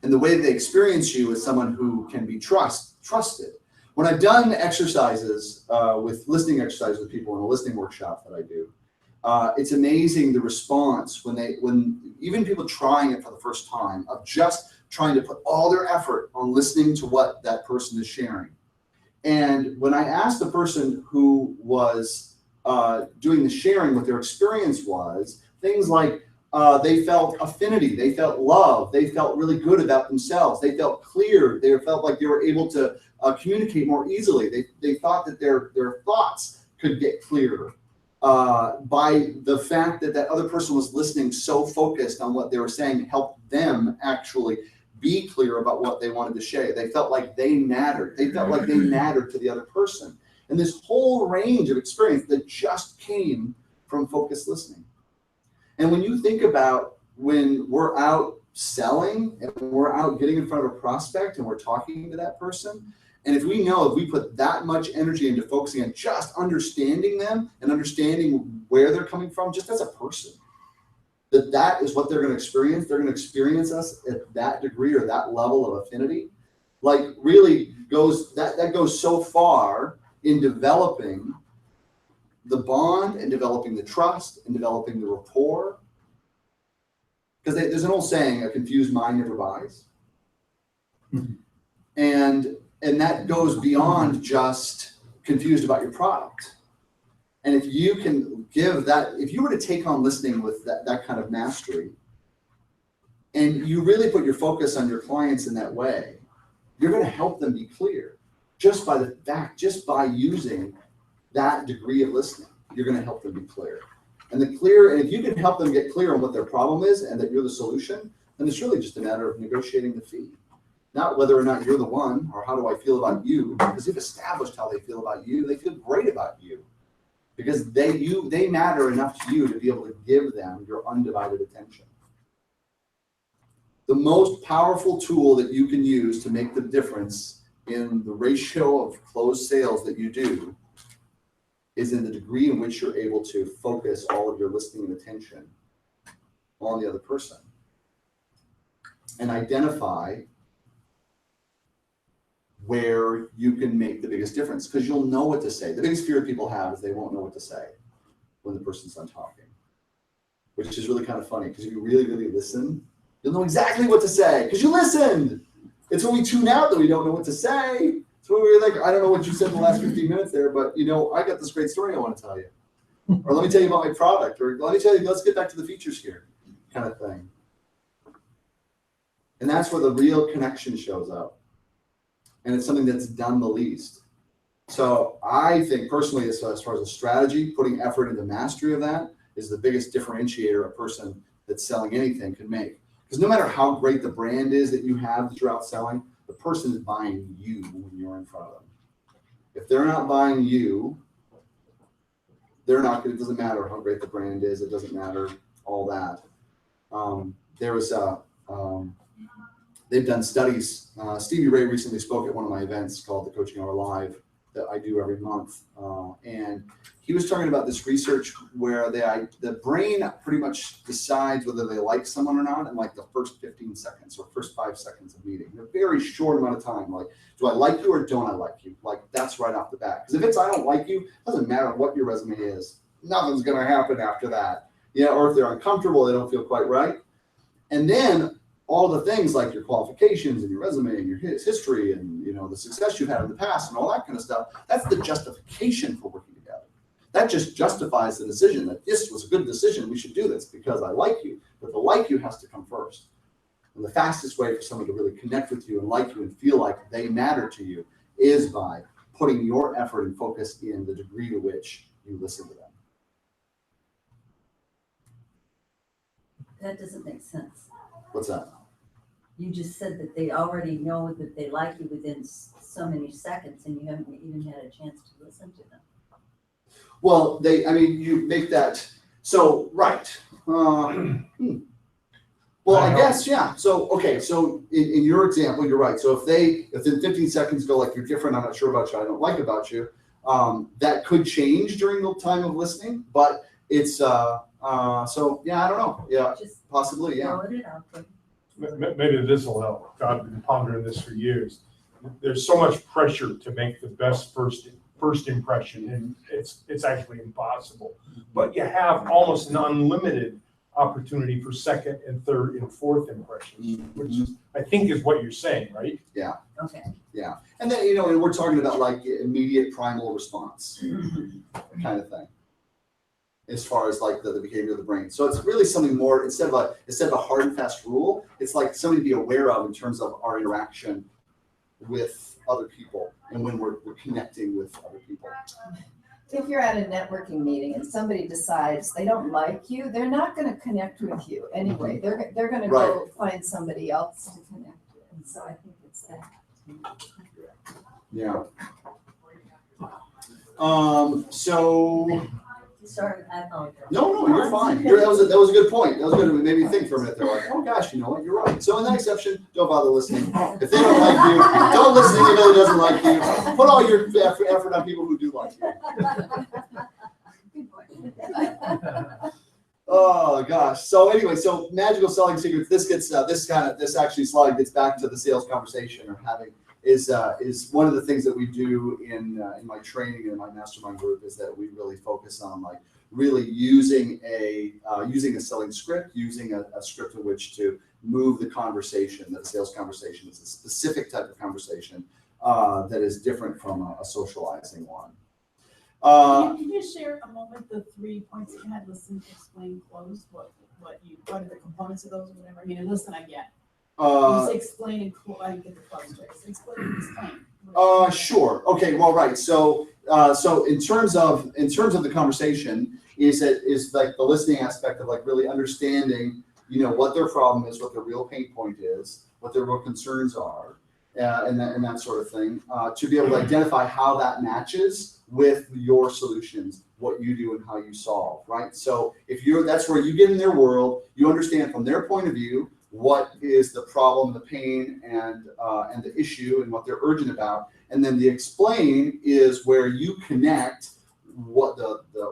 S2: And the way they experience you is someone who can be trusted. When I've done exercises, with listening exercises with people in a listening workshop that I do, it's amazing the response when even people trying it for the first time of just trying to put all their effort on listening to what that person is sharing. And when I asked the person who was doing the sharing what their experience was, things like they felt affinity, they felt love, they felt really good about themselves, they felt clear, they felt like they were able to communicate more easily. They thought that their thoughts could get clearer by the fact that that other person was listening so focused on what they were saying helped them actually be clear about what they wanted to share. They felt like they mattered. They felt like they mattered to the other person. And this whole range of experience that just came from focused listening. And when you think about when we're out selling and we're out getting in front of a prospect and we're talking to that person, and if we put that much energy into focusing on just understanding them and understanding where they're coming from, just as a person, that is what they're going to experience. They're going to experience us at that degree or that level of affinity. Like really that goes so far in developing the bond and developing the trust and developing the rapport. Because there's an old saying, a confused mind never buys. And that goes beyond just confused about your product. And if you can give that, if you were to take on listening with that kind of mastery, and you really put your focus on your clients in that way, you're going to help them be clear just by using that degree of listening. You're going to help them be clear. And if you can help them get clear on what their problem is and that you're the solution, then it's really just a matter of negotiating the fee. Not whether or not you're the one or how do I feel about you, because you've established how they feel about you. They feel great about you because they matter enough to you to be able to give them your undivided attention. The most powerful tool that you can use to make the difference in the ratio of closed sales that you do is in the degree in which you're able to focus all of your listening and attention on the other person and identify where you can make the biggest difference, because you'll know what to say. The biggest fear people have is they won't know what to say when the person's done talking, which is really kind of funny, because if you really, really listen, you'll know exactly what to say because you listened. It's when we tune out that we don't know what to say. It's when we're like, I don't know what you said in the last 15 minutes there, but I got this great story I want to tell you. Or let me tell you about my product, or let me tell you, let's get back to the features here, kind of thing. And that's where the real connection shows up. And it's something that's done the least. So I think personally, as far as a strategy, putting effort into mastery of that is the biggest differentiator a person that's selling anything can make. Because no matter how great the brand is that you have that you're out selling, the person is buying you when you're in front of them. If they're not buying you, it doesn't matter how great the brand is. It doesn't matter all that. They've done studies. Stevie Ray recently spoke at one of my events called the Coaching Hour Live that I do every month. And he was talking about this research where the brain pretty much decides whether they like someone or not in like the first 15 seconds or first 5 seconds of meeting. A very short amount of time. Like, do I like you or don't I like you? Like, that's right off the bat. Because if it's I don't like you, it doesn't matter what your resume is. Nothing's going to happen after that. Or if they're uncomfortable, they don't feel quite right. And then all the things like your qualifications and your resume and your history and the success you've had in the past and all that kind of stuff, that's the justification for working together. That just justifies the decision that this was a good decision, we should do this because I like you. But the like you has to come first. And the fastest way for someone to really connect with you and like you and feel like they matter to you is by putting your effort and focus in the degree to which you listen to them.
S3: That doesn't make sense.
S2: What's that?
S3: You just said that they already know that they like you within so many seconds and you haven't even had a chance to listen to them.
S2: Well, you make that, so, right. Well, I guess, yeah. So, okay, so in your example, you're right. So if in 15 seconds go like, you're different, I'm not sure about you, I don't like about you, that could change during the time of listening. But it's so yeah, I don't know. Yeah,
S3: Just
S2: possibly, yeah.
S3: throw it out there.
S4: Maybe this will help. I've been pondering this for years. There's so much pressure to make the best first impression, and it's actually impossible. But you have almost an unlimited opportunity for second and third and fourth impressions, which I think is what you're saying, right?
S2: Yeah.
S3: Okay.
S2: Yeah. And then, you know, and we're talking about like immediate primal response kind of thing, as far as like the behavior of the brain. So it's really something more, instead of a hard and fast rule, it's like something to be aware of in terms of our interaction with other people and when we're connecting with other people.
S5: If you're at a networking meeting and somebody decides they don't like you, they're not going to connect with you anyway. They're going to go find somebody else to connect with. And so I think it's that.
S2: Yeah. So
S3: Sorry, I apologize.
S2: no, you're fine. That was a good point. That was good. It made me think for a minute. They're like, oh gosh, you know what? You're right. So in that exception, don't bother listening. If they don't like you, don't listen to anybody who doesn't like you. Put all your effort on people who do like you.
S3: Good point.
S2: Oh gosh. So anyway, so magical selling secrets. This actually slide gets back to the sales conversation or having is one of the things that we do in my training and in my mastermind group is that we really focus on like really using a selling script, using a script in which to move the conversation. That a sales conversation is a specific type of conversation that is different from a socializing one.
S6: Can you share a moment the 3 points that you had: listen, explain, close? What are the components of those or whatever? I mean, listen, I get. You say explain and close. I get the close to it. So explain and explain.
S2: Sure. Okay. Well, right. So in terms of the conversation, is like the listening aspect of like really understanding, you know, what their problem is, what their real pain point is, what their real concerns are, and that sort of thing, to be able to identify how that matches with your solutions, what you do and how you solve, right? So that's where you get in their world, you understand from their point of view what is the problem, the pain, and the issue, and what they're urgent about, and then the explain is where you connect what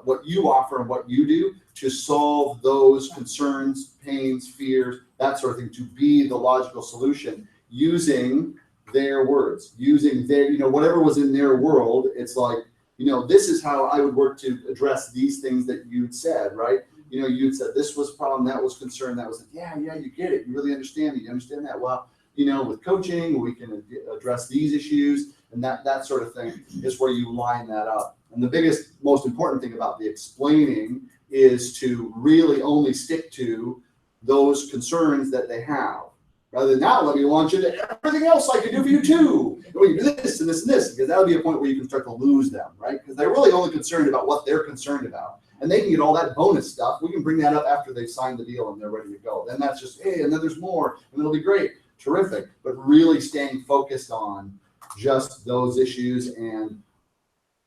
S2: what you offer and what you do to solve those concerns, pains, fears, that sort of thing, to be the logical solution using their words, using their, you know, whatever was in their world. It's like, you know, this is how I would work to address these things that you'd said, right? You know, you'd said this was a problem, that was concern, that was like, yeah, you get it. You really understand me. You understand that. Well, you know, with coaching, we can address these issues, and that sort of thing is where you line that up. And the biggest, most important thing about the explaining is to really only stick to those concerns that they have, rather than now let me launch into everything else I can do for you too. And we can do this and this and this, because that would be a point where you can start to lose them, right? Because they're really only concerned about what they're concerned about. And they can get all that bonus stuff. We can bring that up after they've signed the deal and they're ready to go. Then that's just, hey, and then there's more, and it'll be great, terrific. But really staying focused on just those issues, and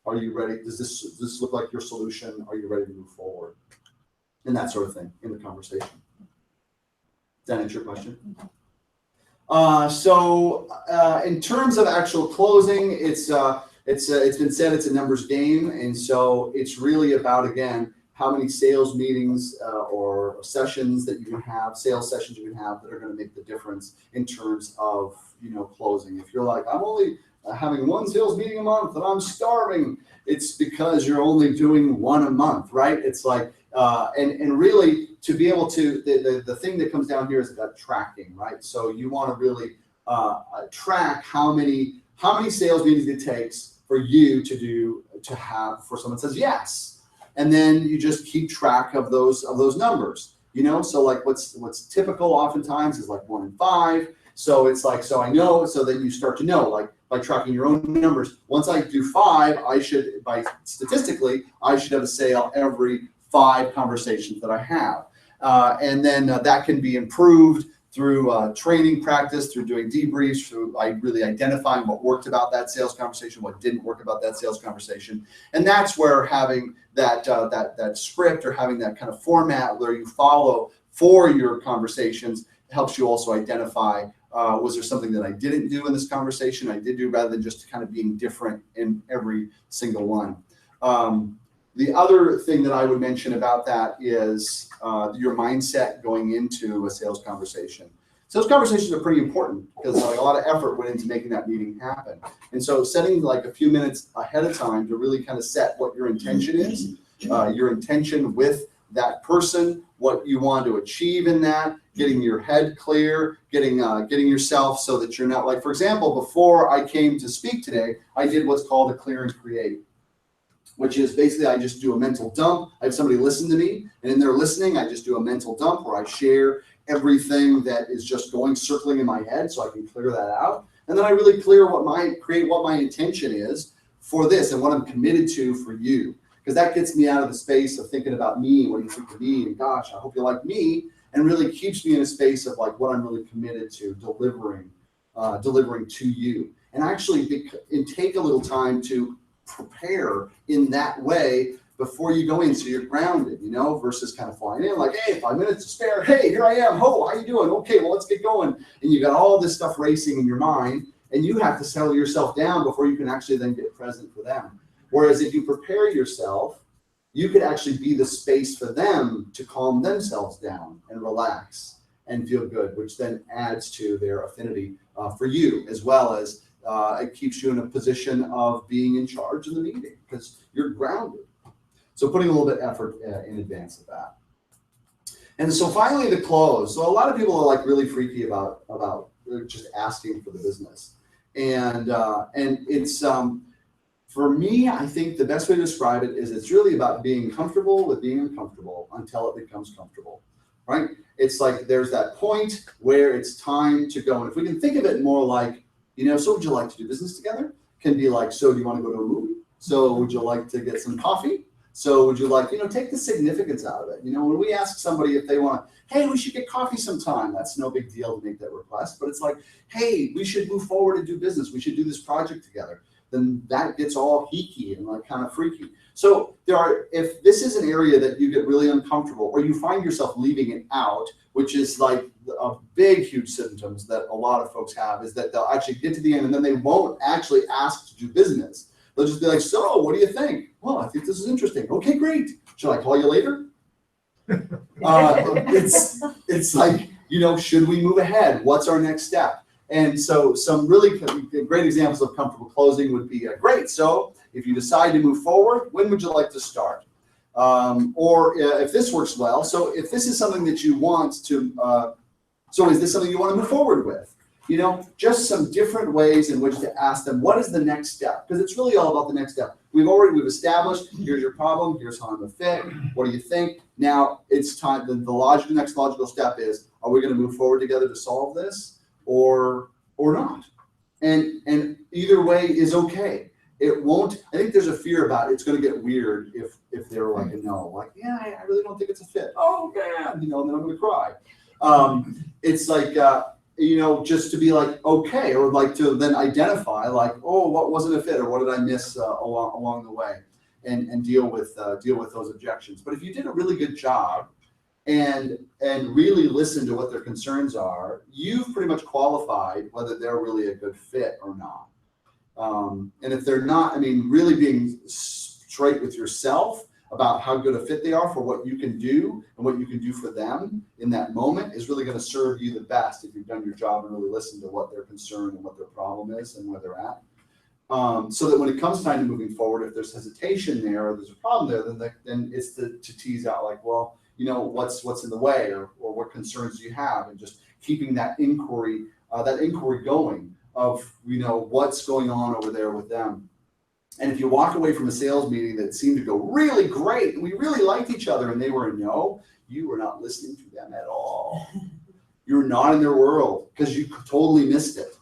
S2: are you ready? Does this look like your solution? Are you ready to move forward? And that sort of thing in the conversation. Does that answer your question? In terms of actual closing, it's been said it's a numbers game, and so it's really about, again, how many sales meetings or sessions that you can have, sales sessions you can have that are going to make the difference in terms of, you know, closing. If you're like, I'm only having one sales meeting a month and I'm starving, it's because you're only doing one a month, right? It's like, and really to be able to, the thing that comes down here is about tracking, right? So you want to really track how many sales meetings it takes for you to have for someone says yes. And then you just keep track of those numbers, you know? So like what's typical oftentimes is like 1 in 5. So it's like, so I know, so then you start to know, like by tracking your own numbers, once I do 5, statistically, I should have a sale every 5 conversations that I have. And then that can be improved through training practice, through doing debriefs, through really identifying what worked about that sales conversation, what didn't work about that sales conversation. And that's where having that script or having that kind of format where you follow for your conversations helps you also identify, was there something that I didn't do in this conversation I did do, rather than just kind of being different in every single one. The other thing that I would mention about that is your mindset going into a sales conversation. Sales conversations are pretty important because a lot of effort went into making that meeting happen. And so setting like a few minutes ahead of time to really kind of set what your intention is, your intention with that person, what you want to achieve in that, getting your head clear, getting yourself so that you're not like, for example, before I came to speak today, I did what's called a clear and create, which is basically I just do a mental dump. I have somebody listen to me, and in their listening, I just do a mental dump where I share everything that is just circling in my head so I can clear that out. And then I really create what my intention is for this and what I'm committed to for you. Because that gets me out of the space of thinking about me, what do you think of me, and gosh, I hope you like me, and really keeps me in a space of like what I'm really committed to delivering to you. And actually take a little time to prepare in that way before you go in, so you're grounded, versus kind of flying in like, hey, 5 minutes to spare. Hey, here I am. Ho, how you doing? Okay, well, let's get going. And you got all this stuff racing in your mind, and you have to settle yourself down before you can actually then get present for them. Whereas if you prepare yourself, you could actually be the space for them to calm themselves down and relax and feel good, which then adds to their affinity for you, as well as it keeps you in a position of being in charge of the meeting because you're grounded. So putting a little bit of effort in advance of that. And so finally, the close. So a lot of people are like really freaky about just asking for the business. And it's, for me, I think the best way to describe it is it's really about being comfortable with being uncomfortable until it becomes comfortable, right? It's like there's that point where it's time to go. And if we can think of it more like, so would you like to do business together? Can be like, so do you want to go to a movie? So would you like to get some coffee? So would you like, take the significance out of it. When we ask somebody if they want, hey, we should get coffee sometime, that's no big deal to make that request. But it's like, hey, we should move forward and do business. We should do this project together. Then that gets all geeky and like kind of freaky. So if this is an area that you get really uncomfortable or you find yourself leaving it out, which is like a big, huge symptoms that a lot of folks have, is that they'll actually get to the end and then they won't actually ask to do business. They'll just be like, so what do you think? Well, I think this is interesting. Okay, great. Should I call you later? It's like, should we move ahead? What's our next step? And so some really great examples of comfortable closing would be great. So if you decide to move forward, when would you like to start? Or if this works well, so if this is something that you want to, so is this something you want to move forward with? Just some different ways in which to ask them, what is the next step? Because it's really all about the next step. We've established, here's your problem, here's how I'm a fit, what do you think? Now it's time, the next logical step is, are we going to move forward together to solve this or not? And either way is okay. It won't, I think there's a fear about it's going to get weird if they're like a no, like, yeah, I really don't think it's a fit. Oh man, and then I'm going to cry. It's like, just to be like, okay, or like to then identify like, oh, what wasn't a fit or what did I miss along the way, and deal with those objections. But if you did a really good job and really listen to what their concerns are, you've pretty much qualified whether they're really a good fit or not. And if they're not, really being straight with yourself about how good a fit they are for what you can do and what you can do for them in that moment is really going to serve you the best if you've done your job and really listened to what their concern and what their problem is and where they're at. So that when it comes time to moving forward, if there's hesitation there or there's a problem there, then it's to tease out like, well, what's in the way or what concerns do you have, and just keeping that inquiry going of, what's going on over there with them. And if you walk away from a sales meeting that seemed to go really great, and we really liked each other, and they were a no, you were not listening to them at all. You're not in their world because you totally missed it.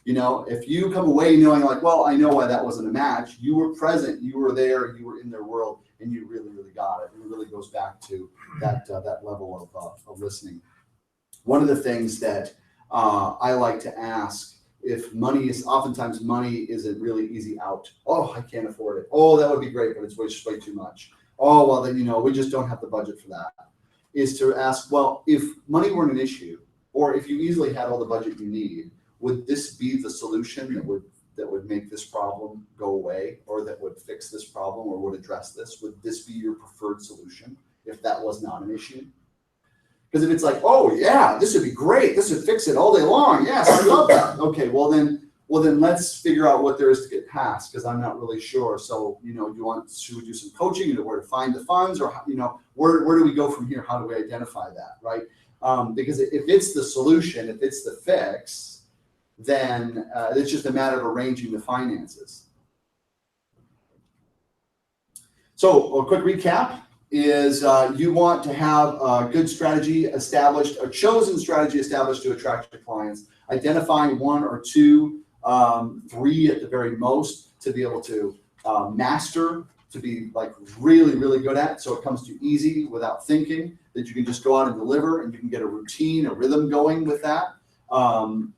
S2: If you come away knowing like, well, I know why that wasn't a match, you were present, you were there, you were in their world, and you really, really got it. And it really goes back to that level of listening. One of the things that I like to ask, oftentimes money isn't really easy out. Oh, I can't afford it. Oh, that would be great, but it's way too much. Oh, well, then, we just don't have the budget for that. Is to ask, well, if money weren't an issue, or if you easily had all the budget you need, would this be the solution that would make this problem go away, or that would would fix this problem or would address this? Would this be your preferred solution if that was not an issue? Because if it's like, oh yeah, this would be great, this would fix it all day long, yes, I love that. Okay, well then let's figure out what there is to get past, because I'm not really sure. So, should we do some coaching, where to find the funds, or, where do we go from here? How do we identify that, right? Because if it's the solution, if it's the fix, then it's just a matter of arranging the finances. So a quick recap is you want to have a good strategy established, a chosen strategy established to attract your clients, identifying 1 or 2, 3 at the very most to be able to master, to be like really, really good at. So it comes too easy without thinking, that you can just go out and deliver, and you can get a routine, a rhythm going with that.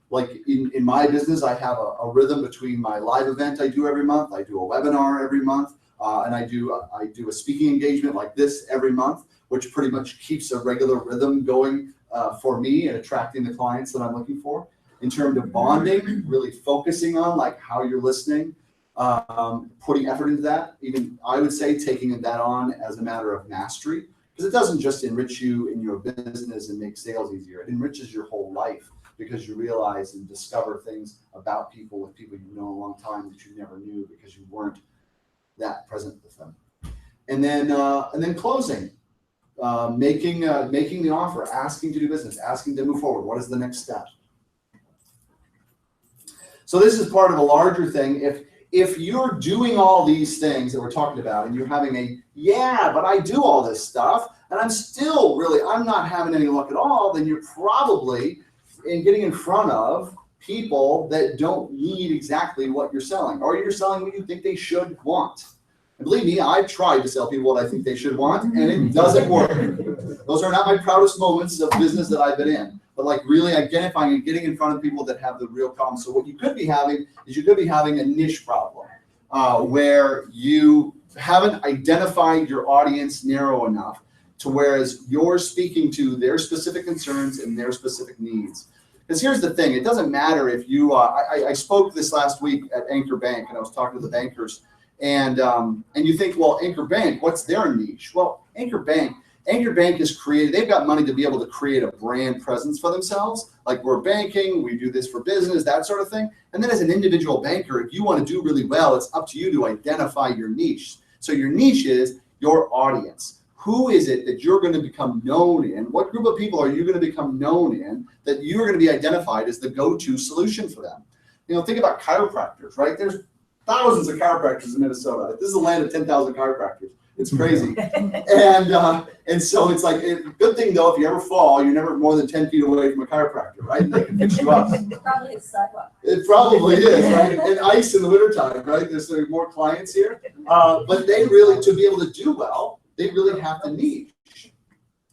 S2: Like in my business, I have a rhythm between my live event I do every month. I do a webinar every month, and I do a speaking engagement like this every month, which pretty much keeps a regular rhythm going for me and attracting the clients that I'm looking for. In terms of bonding, really focusing on like how you're listening, putting effort into that. Even I would say taking that on as a matter of mastery, because it doesn't just enrich you in your business and make sales easier. It enriches your whole life, because you realize and discover things about people with people you've known a long time that you never knew because you weren't that present with them. And then closing, making the offer, asking to do business, asking to move forward. What is the next step? So this is part of a larger thing. If you're doing all these things that we're talking about, and you're having but I do all this stuff and I'm not having any luck at all, then you're probably getting in front of people that don't need exactly what you're selling, or you're selling what you think they should want. And believe me, I've tried to sell people what I think they should want, and it doesn't work. Those are not my proudest moments of business that I've been in, but like really identifying and getting in front of people that have the real problem. So what you could be having is a niche problem where you haven't identified your audience narrow enough to whereas you're speaking to their specific concerns and their specific needs. Because here's the thing, it doesn't matter if you, I spoke this last week at Anchor Bank, and I was talking to the bankers, and you think, well, Anchor Bank, what's their niche? Well, Anchor Bank is created, they've got money to be able to create a brand presence for themselves. Like, we're banking, we do this for business, that sort of thing. And then as an individual banker, if you want to do really well, it's up to you to identify your niche. So your niche is your audience. Who is it that you're going to become known in? What group of people are you going to become known in that you're going to be identified as the go-to solution for them? Think about chiropractors, right? There's thousands of chiropractors in Minnesota. This is a land of 10,000 chiropractors. It's crazy. And so it's like, good thing though, if you ever fall, you're never more than 10 feet away from a chiropractor, right? And they can fix you up.
S3: Probably a sidewalk.
S2: It probably is, right? And ice in the wintertime, right? There's more clients here. But they really, to be able to do well, they really have to niche.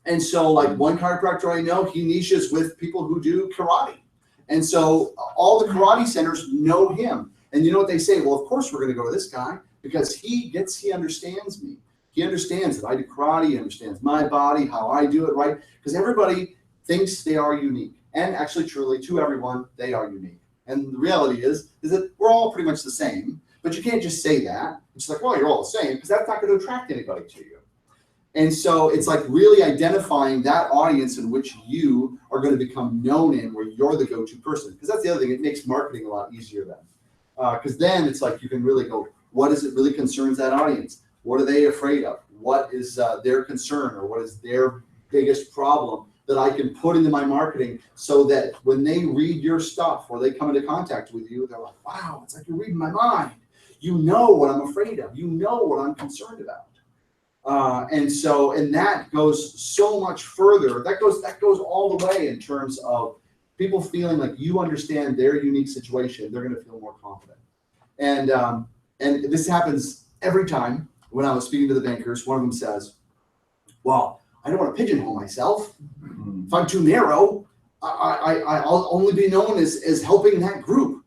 S2: And so like one chiropractor I know, he niches with people who do karate. And so all the karate centers know him. And you know what they say? Well, of course we're going to go to this guy because he understands me. He understands that I do karate, he understands my body, how I do it, right? Because everybody thinks they are unique. And actually, truly, to everyone, they are unique. And the reality is that we're all pretty much the same. But you can't just say that. It's like, well, you're all the same, because that's not going to attract anybody to you. And so it's like really identifying that audience in which you are going to become known in, where you're the go-to person. Because that's the other thing, it makes marketing a lot easier then. Because then it's like you can really go, what is it really concerns that audience? What are they afraid of? What is their concern, or what is their biggest problem that I can put into my marketing so that when they read your stuff or they come into contact with you, they're like, wow, it's like you're reading my mind. You know what I'm afraid of. You know what I'm concerned about. And that goes so much further. That goes all the way in terms of people feeling like you understand their unique situation. They're going to feel more confident. And this happens every time. When I was speaking to the bankers, one of them says, well, I don't want to pigeonhole myself. If I'm too narrow, I'll only be known as helping that group.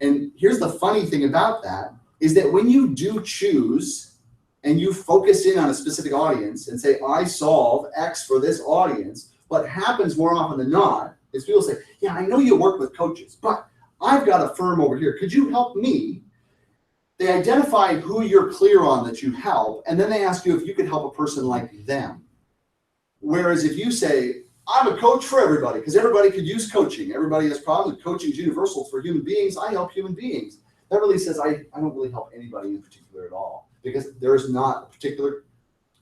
S2: And here's the funny thing about that is that when you do choose and you focus in on a specific audience and say, I solve X for this audience, what happens more often than not is people say, yeah, I know you work with coaches, but I've got a firm over here. Could you help me? they identify who you're clear on that you help, and then they ask you if you could help a person like them. Whereas if you say, I'm a coach for everybody, because everybody could use coaching. Everybody has problems, and coaching is universal for human beings. I help human beings. That really says I don't really help anybody in particular at all, because there is not a particular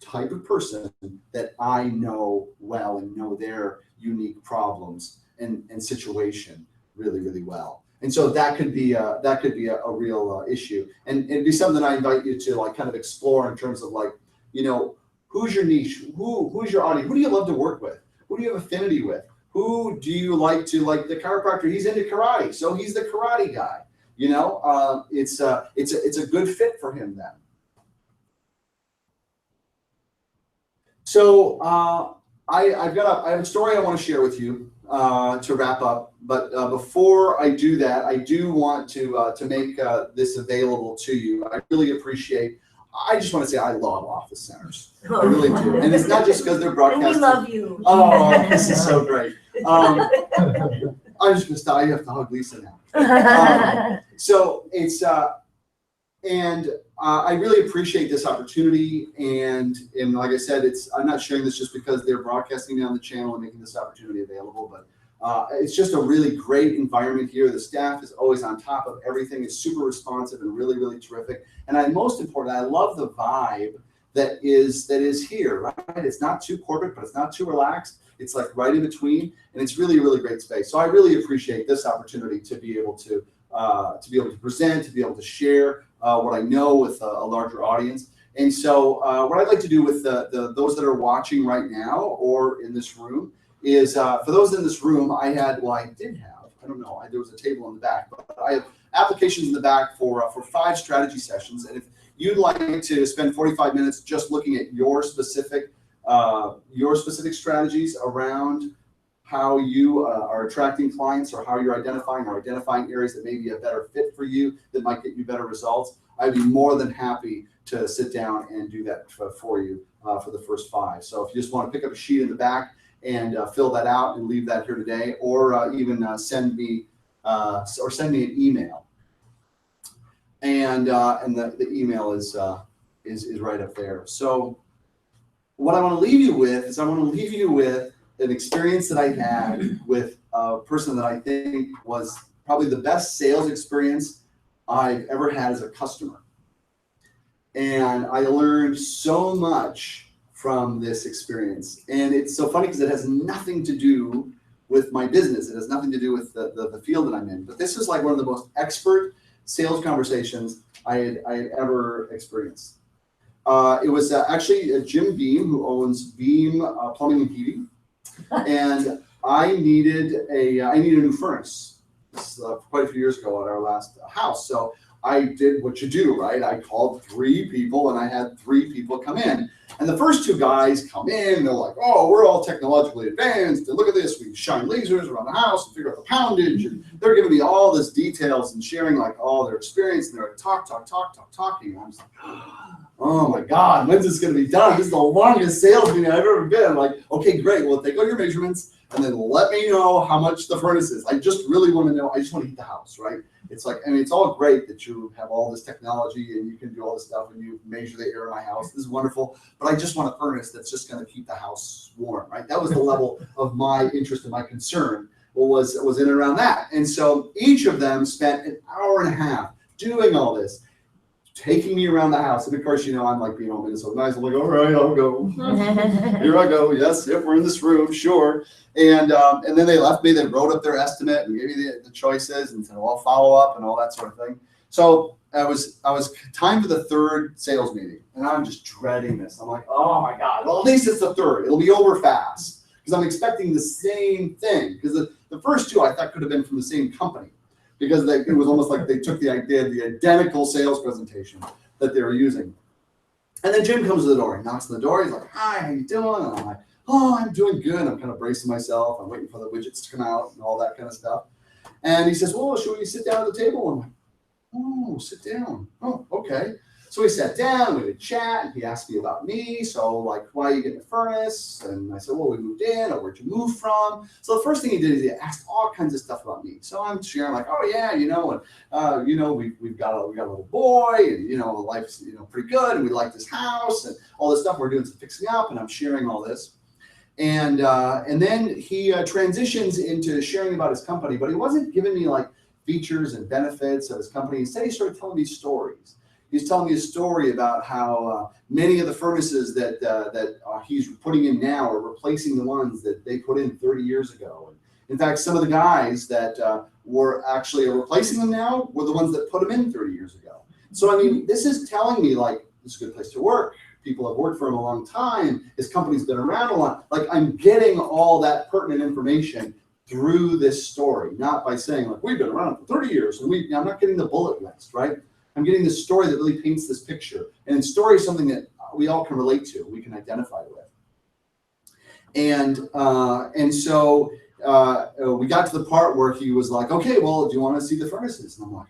S2: type of person that I know well and know their unique problems and situation really, really well. And so that could be a real issue, and it'd be something I invite you to like kind of explore in terms of like, you know, who's your niche, who's your audience, who do you love to work with, who do you have affinity with, who do you like to, like the chiropractor, he's into karate, so he's the karate guy. You know, it's a good fit for him then. So I have a story I want to share with you to wrap up. But before I do that, I do want to make this available to you. I really appreciate. I just want to say I love office centers. I really do, and it's not just because they're broadcasting.
S3: And we love you.
S2: Oh, this is so great. I'm just gonna stop. I have to hug Lisa now. So it's and I really appreciate this opportunity, and like I said, I'm not sharing this just because they're broadcasting me on the channel and making this opportunity available, but it's just a really great environment here. The staff is always on top of everything. It's super responsive and really, really terrific. And most important, I love the vibe that is here, right? It's not too corporate, but it's not too relaxed. It's like right in between, and it's really, really great space. So I really appreciate this opportunity to be able to present, to be able to share what I know with a larger audience. And so what I'd like to do with those that are watching right now or in this room is for those in this room, I don't know, there was a table in the back, but I have applications in the back for 5 strategy sessions. And if you'd like to spend 45 minutes just looking at your specific strategies around how you are attracting clients, or how you're identifying areas that may be a better fit for you, that might get you better results, I'd be more than happy to sit down and do that for you for the first 5. So if you just want to pick up a sheet in the back and fill that out and leave that here today, or even send me an email. And the email is right up there. So what I want to leave you with is an experience that I had with a person that I think was probably the best sales experience I've ever had as a customer. And I learned so much from this experience. And it's so funny because it has nothing to do with my business. It has nothing to do with the field that I'm in. But this is like one of the most expert sales conversations I had ever experienced. It was actually Jim Beam, who owns Beam Plumbing and Heating. And I needed a new furnace. This is quite a few years ago at our last house. So I did what you do, right? I called 3 people, and I had 3 people come in. And the first 2 guys come in, they're like, oh, we're all technologically advanced, and look at this, we shine lasers around the house and figure out the poundage, and they're giving me all this details and sharing like all their experience, and they're like, talking. And I'm just like, oh my God, when's this gonna be done? This is the longest sales meeting I've ever been. Like, okay, great, well, take all your measurements, and then let me know how much the furnace is. I just really want to know, I just want to heat the house, right? It's like, I mean, it's all great that you have all this technology and you can do all this stuff and you measure the air in my house. This is wonderful, but I just want a furnace that's just going to keep the house warm, right? That was the level of my interest and my concern was in and around that. And so each of them spent an hour and a half doing all this, taking me around the house. And of course, you know, I'm like being all Minnesota nice. I'm like, all right, I'll go. Here I go. Yes, if we're in this room, sure. And then they left me. They wrote up their estimate and gave me the choices and said, well, I'll follow up and all that sort of thing. So I was time for the 3rd sales meeting, and I'm just dreading this. I'm like, oh my God. Well, at least it's the 3rd. It'll be over fast because I'm expecting the same thing. Because the first 2 I thought could have been from the same company, because it was almost like they took the identical sales presentation that they were using. And then Jim comes to the door. He knocks on the door. He's like, hi, how you doing? And I'm like, oh, I'm doing good. I'm kind of bracing myself. I'm waiting for the widgets to come out and all that kind of stuff. And he says, well, should we sit down at the table? I'm like, oh, sit down. Oh, okay. So we sat down, we had a chat, and he asked me about me. So like, why are you getting a furnace? And I said, well, we moved in, or where'd you move from? So the first thing he did is he asked all kinds of stuff about me. So I'm sharing like, oh yeah, you know, and we've got a little boy, and life's pretty good, and we like this house, and all this stuff. We're doing some fixing up, and I'm sharing all this. And then he transitions into sharing about his company, but he wasn't giving me like features and benefits of his company. Instead, he started telling me stories. He's telling me a story about how many of the furnaces that he's putting in now are replacing the ones that they put in 30 years ago. And in fact, some of the guys that were actually replacing them now were the ones that put them in 30 years ago. So, I mean, this is telling me like, it's a good place to work. People have worked for him a long time. His company's been around a lot. Like, I'm getting all that pertinent information through this story, not by saying like, we've been around for 30 years and I'm not getting the bullet list, right? I'm getting this story that really paints this picture. And story is something that we all can relate to, we can identify with. And so we got to the part where he was like, okay, well, do you want to see the furnaces? And I'm like,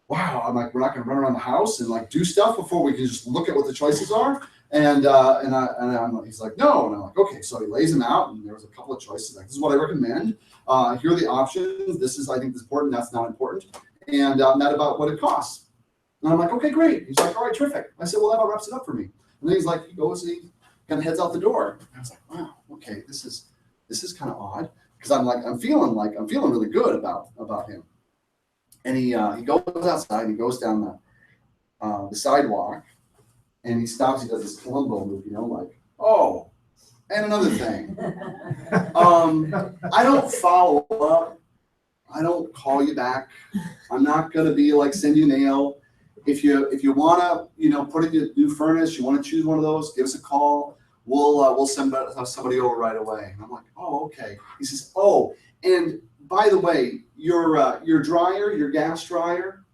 S2: wow, we're not going to run around the house and like do stuff before we can just look at what the choices are. And he's like, no. And I'm like, okay. So he lays them out, and there was a couple of choices. Like, this is what I recommend. Here are the options. This is, I think, this is important. That's not important. And that about what it costs. And I'm like, okay, great. He's like, all right, terrific. I said, well, that about wraps it up for me. And then he's like, he goes and he kind of heads out the door. And I was like, wow, okay, this is kind of odd, because I'm feeling really good about him. And he goes outside. And he goes down the sidewalk. And he stops, he does this Columbo move, like, oh, and another thing. I don't follow up. I don't call you back. I'm not going to be like, send you mail. If you want to, put in a new furnace, you want to choose one of those, give us a call. We'll send somebody over right away. And I'm like, oh, okay. He says, oh, and by the way, your dryer, your gas dryer,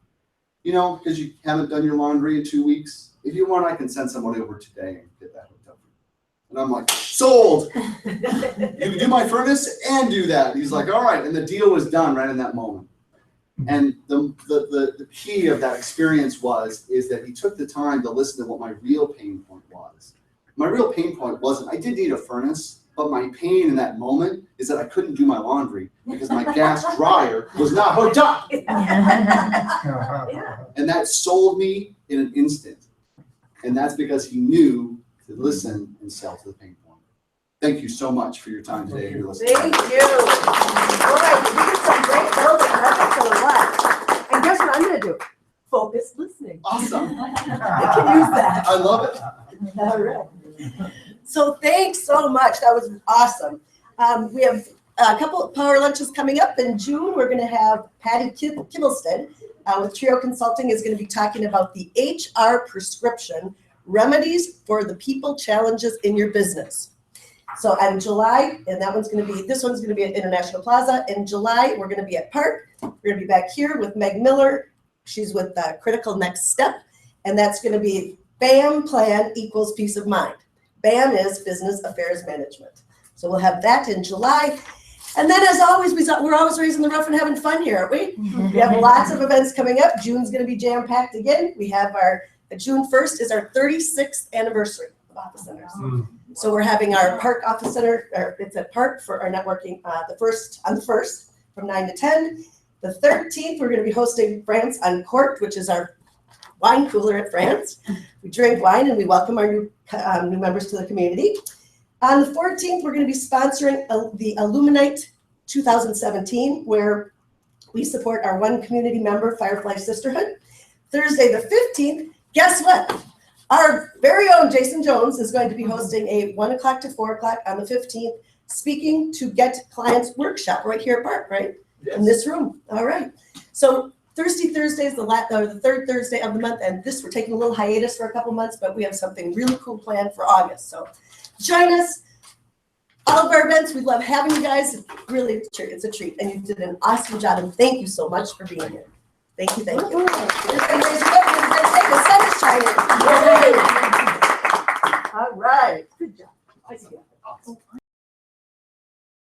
S2: because you haven't done your laundry in 2 weeks, if you want, I can send somebody over today and get that hooked up. And I'm like, sold. You can do my furnace and do that. He's like, all right. And the deal was done right in that moment. And the key of that experience is that he took the time to listen to what my real pain point was. My real pain point wasn't, I did need a furnace, but my pain in that moment is that I couldn't do my laundry because my gas dryer was not hooked up. And that sold me in an instant. And that's because he knew to listen and sell to the pain point. Thank you so much for your time today. You're listening.
S1: Thank you. All right, we did some great notes, and that's a lot. And guess what I'm going to do? Focused listening.
S2: Awesome.
S1: I can use that.
S2: I love it.
S1: All right. So thanks so much. That was awesome. We have a couple of power lunches coming up in June. We're going to have Patty Kittlestead with Trio Consulting is going to be talking about the HR prescription, remedies for the people challenges in your business. So in July, and this one's going to be at International Plaza. In July, we're going to be at Park. We're going to be back here with Meg Miller. She's with Critical Next Step. And that's going to be BAM plan equals peace of mind. BAM is business affairs management. So we'll have that in July. And then as always, we're always raising the roof and having fun here, aren't we? We have lots of events coming up. June's going to be jam-packed again. We have June 1st is our 36th anniversary of Office Centers. So we're having our Park Office Center, it's at Park for our networking on the 1st from 9 to 10. The 13th, we're going to be hosting France on Court, which is our wine cooler at France. We drink wine and we welcome our new members to the community. On the 14th, we're going to be sponsoring the Illuminate 2017, where we support our one community member, Firefly Sisterhood. Thursday the 15th, guess what? Our very own Jason Jones is going to be hosting a 1 o'clock to 4 o'clock on the 15th, speaking to Get Clients workshop right here at Park, right? Yes. In this room. All right. So Thursday is the third Thursday of the month, and we're taking a little hiatus for a couple months, but we have something really cool planned for August. So join us. All of our events, we love having you guys. Really, it's a treat, and you did an awesome job, and thank you so much for being here. Thank you, thank you. The sun is shining. All right, good job.